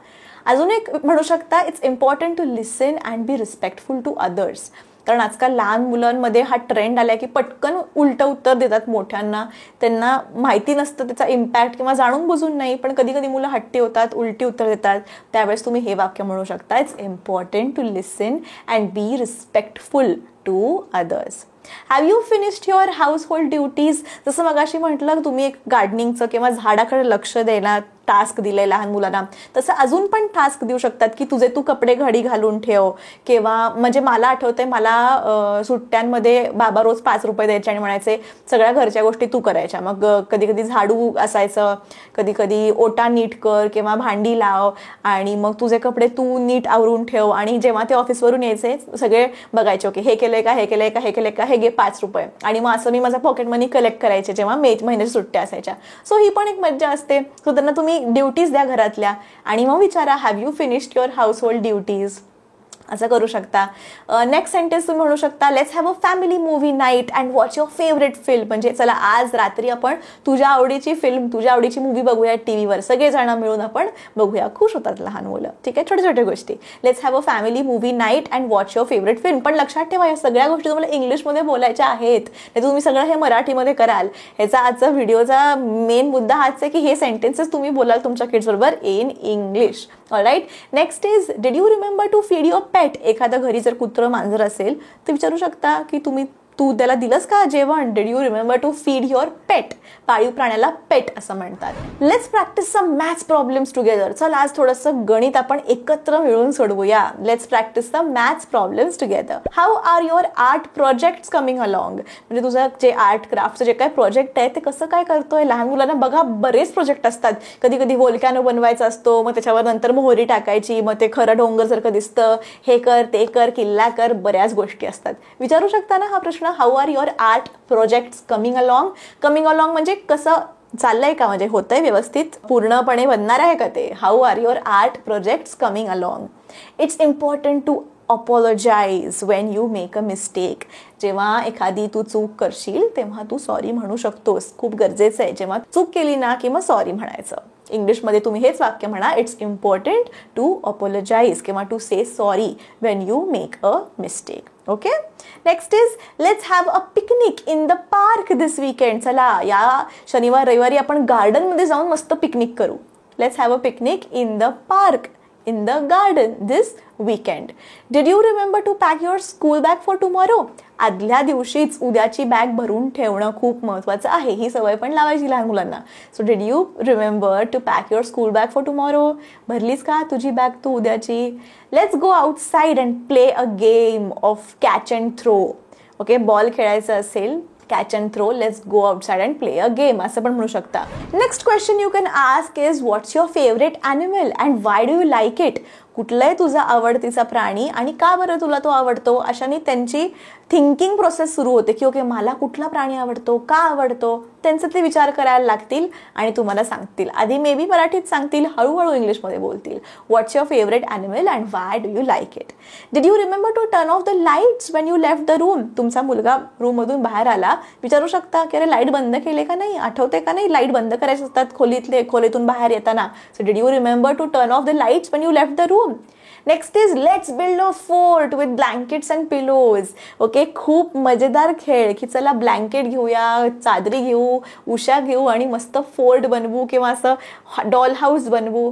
अजून एक म्हणू शकता, it's important to listen and be respectful to others. कारण आजकाल लहान मुलांमध्ये हा ट्रेंड आलाय की पटकन उलटं उत्तर देतात मोठ्यांना. त्यांना माहिती नसतं त्याचा इम्पॅक्ट, किंवा जाणून बुजून नाही, पण कधी कधी मुलं हट्टी होतात, उलटी उत्तर देतात. त्यावेळेस तुम्ही हे वाक्य म्हणू शकता, it's important to listen and be respectful to others. Have you finished your household duties? जसं मगाशी म्हटलं तुम्ही एक गार्डनिंगचं किंवा झाडाकडे लक्ष द्यायला टास्क दिलंय लहान मुलांना, तसं अजून पण टास्क देऊ शकतात की तुझे तू कपडे घडी घालून ठेव. किंवा म्हणजे मला आठवतंय, मला सुट्ट्यांमध्ये बाबा रोज 5 रुपये द्यायचे आणि म्हणायचे सगळ्या घरच्या गोष्टी तू करायच्या. मग कधी कधी झाडू असायचं, कधी कधी ओटा नीट कर किंवा भांडी लाव आणि मग तुझे कपडे तू नीट आवरून ठेव. आणि जेव्हा ते ऑफिसवरून यायचे सगळे बघायचे ओके हे केलंय का, हे केलंय का, हे केलंय का, हे घे 5 रुपये. आणि मग असं मी माझा पॉकेट मनी कलेक्ट करायचे जेव्हा महिन्याच्या सुट्ट्या असायच्या. सो ही पण एक मज्जा असते. सो त्यांना तुम्ही ड्युटीज द्या घरातल्या आणि मग विचारा have you finished your household duties, असं करू शकता. नेक्स्ट सेंटेन्स तुम्ही म्हणू शकता let's have a family movie night and watch your favourite film. म्हणजे चला आज रात्री आपण तुझ्या आवडीची फिल्म, तुझ्या आवडीची मूवी बघूया टीव्हीवर, सगळेजण मिळून आपण बघूया. खुश होतात लहान मुलं. ठीक आहे, छोट्या छोट्या गोष्टी. Let's have a family movie night and watch your favourite film. पण लक्षात ठेवा या सगळ्या गोष्टी तुम्हाला इंग्लिशमध्ये बोलायच्या आहेत, नाही तुम्ही सगळं हे मराठीमध्ये कराल. ह्याचा आजचा व्हिडिओचा मेन मुद्दा हाच आहे की हे सेंटेन्सेस तुम्ही बोलाल तुमच्या किड्स बरोबर in English. Alright. Next is did you remember to feed your pet. एखादं घरी जर कुत्रं मांजर असेल तर विचारू शकता की तू त्याला दिलंस का जेवण. Did you remember to feed your pet. पाळीव प्राण्याला पेट असं म्हणतात. Let's practise some maths problems together. चल आज थोडंसं गणित आपण एकत्र मिळून सोडवूया. Let's practise some maths problems together. How are your art projects coming along. म्हणजे तुझं जे आर्ट क्राफ्टचं जे काय प्रोजेक्ट आहे ते कसं काय करतोय. लहान मुलांना बघा बरेच प्रोजेक्ट असतात. कधी कधी व्होल्कॅनो बनवायचा असतो, मग त्याच्यावर नंतर मोहरी टाकायची, मग ते खरं डोंगर सारखं दिसतं, हे कर ते कर, किल्ला कर, बऱ्याच गोष्टी असतात. विचारू शकता ना हा प्रश्न. How are your art projects coming along. Coming along म्हणजे कसं चाललंय का, म्हणजे होतंय व्यवस्थित, पूर्णपणे बनणार आहे का ते. How are your art projects coming along. It's important to apologise when you make a mistake. जेव्हा एखादी तू चूक करशील तेव्हा तू सॉरी म्हणू शकतोस. खूप गरजेचं आहे. जेव्हा चूक केली ना की मग सॉरी म्हणायचं. इंग्लिशमध्ये तुम्ही हेच वाक्य म्हणा इट्स इम्पॉर्टंट टू अपॉलॉजाइज किंवा to say sorry when you make a mistake. Okay. Next is let's have a picnic in the park this weekend. चला या शनिवार रविवारी आपण गार्डनमध्ये जाऊन मस्त पिकनिक करू. Let's have a picnic in the park in the garden this weekend. Did you remember to pack your school bag for tomorrow? आदल्या दिवशीच उद्याची बॅग भरून ठेवणं खूप महत्त्वाचं आहे. ही सवय पण लावायची लहान मुलांना. So did you remember to pack your school bag for tomorrow. भरलीस का तुझी बॅग तू उद्याची. Let's go outside and play a game of catch and throw. Okay, ball खेळायचं असेल catch and throw, let's go outside and play a game असं पण म्हणू शकता. Next question you can ask is what's your favourite animal and why do you like it. कुठला आहे तुझा आवडतीचा प्राणी आणि का बरं तुला तो आवडतो. अशाने त्यांची थिंकिंग प्रोसेस सुरू होते की ओके मला कुठला प्राणी आवडतो, का आवडतो. त्यांचे ते विचार करायला लागतील आणि तुम्हाला सांगतील. आधी मे बी मराठीत सांगतील, हळूहळू इंग्लिशमध्ये बोलतील. What's your favourite animal and why do you like it. Did you remember to turn off the lights when you left the room. तुमचा मुलगा रूममधून बाहेर आला, विचारू शकता की अरे लाईट बंद केले का नाही, आठवते का नाही, लाईट बंद करायचे असतात खोलीतून बाहेर येताना. So did you remember to turn off the lights when you left the room. Next is let's build a fort with blankets and pillows. Okay, खूप मजेदार खेळ की चला ब्लँकेट घेऊया, चादरी घेऊ, उशा घेऊ आणि मस्त फोर्ट बनवू किंवा असं डॉल हाऊस बनवू.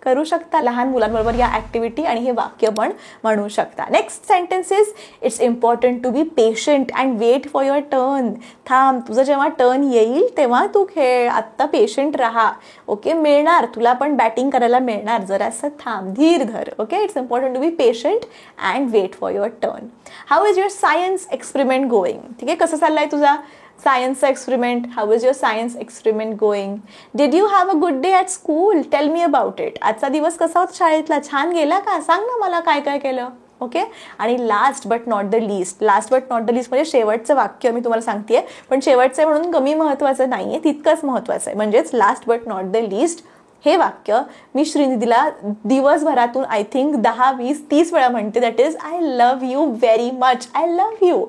करू शकता लहान मुलांबरोबर या ॲक्टिव्हिटी आणि हे वाक्य पण म्हणू शकता. Next sentence is it's important to be patient and wait for your turn. थांब, तुझं जेव्हा टर्न येईल तेव्हा तू खेळ, आत्ता पेशंट राहा. ओके, मिळणार तुला पण बॅटिंग करायला मिळणार, जरासं थांब, धीर धर. Okay, it's important to be patient and wait for your turn. How is your science experiment going. ठीक आहे, कसं चाललाय तुझा सायन्सचा experiment. How is your science experiment going. Did you have a good day at school. Tell me about it. आजचा दिवस कसा होता शाळेतला, छान गेला का, सांग ना मला काय काय केलं. ओके, आणि last but not the list. Last but not the list म्हणजे शेवटचं वाक्य मी तुम्हाला सांगतेय, पण शेवटचं म्हणून कमी महत्त्वाचं नाहीये, तितकंच महत्त्वाचं आहे. म्हणजेच last but not the list हे वाक्य मी श्रीनिधीला दिवसभरातून आय थिंक 10, 20, 30 वेळा म्हणते. That is I love you very much. I love you.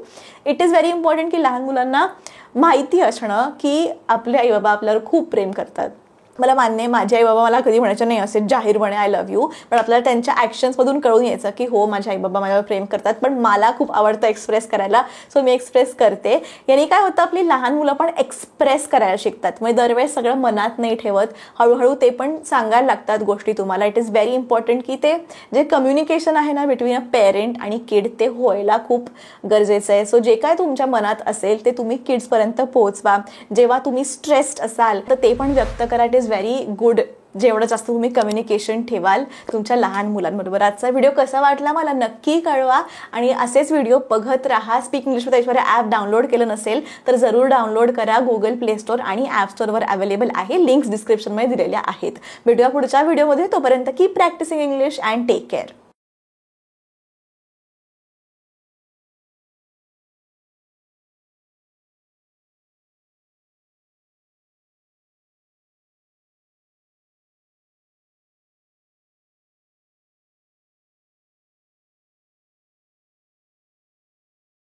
It is very important की लहान मुलांना माहिती असणं की आपले आई बाबा आपल्यावर खूप प्रेम करतात. मला मान्य आहे माझे आई बाबा मला कधी म्हणायचं नाही असे जाहीरपणे आय लव्ह यू, पण आपल्याला त्यांच्या ॲक्शन्समधून कळून यायचं की हो माझे आई बाबा माझ्यावर प्रेम करतात. पण मला खूप आवडतं एक्सप्रेस करायला, सो मी एक्सप्रेस करते. याने काय होतं, आपली लहान मुलं पण एक्सप्रेस करायला शिकतात. म्हणजे दरवेळेस सगळं मनात नाही ठेवत, हळूहळू ते पण सांगायला लागतात गोष्टी तुम्हाला. इट इज व्हेरी इम्पॉर्टंट की ते जे कम्युनिकेशन आहे ना बिटवीन अ पेरेंट आणि किड ते व्हायला खूप गरजेचं आहे. सो जे काय तुमच्या मनात असेल ते तुम्ही किड्सपर्यंत पोहोचवा. जेव्हा तुम्ही स्ट्रेस्ड असाल तर ते पण व्यक्त करा. It is is very good जेवढं जास्त तुम्ही कम्युनिकेशन ठेवाल तुमच्या लहान मुलांबरोबर. आजचा व्हिडिओ कसा वाटला मला नक्की कळवा आणि असेच व्हिडिओ बघत राहा. Speak English with Aishwarya app download केलं नसेल तर जरूर डाउनलोड करा. गुगल प्ले स्टोअर आणि ॲप स्टोअरवर अवेलेबल आहे. लिंक्स डिस्क्रिप्शनमध्ये दिलेल्या आहेत. भेटूया पुढच्या व्हिडिओमध्ये. तोपर्यंत keep practicing English and take care.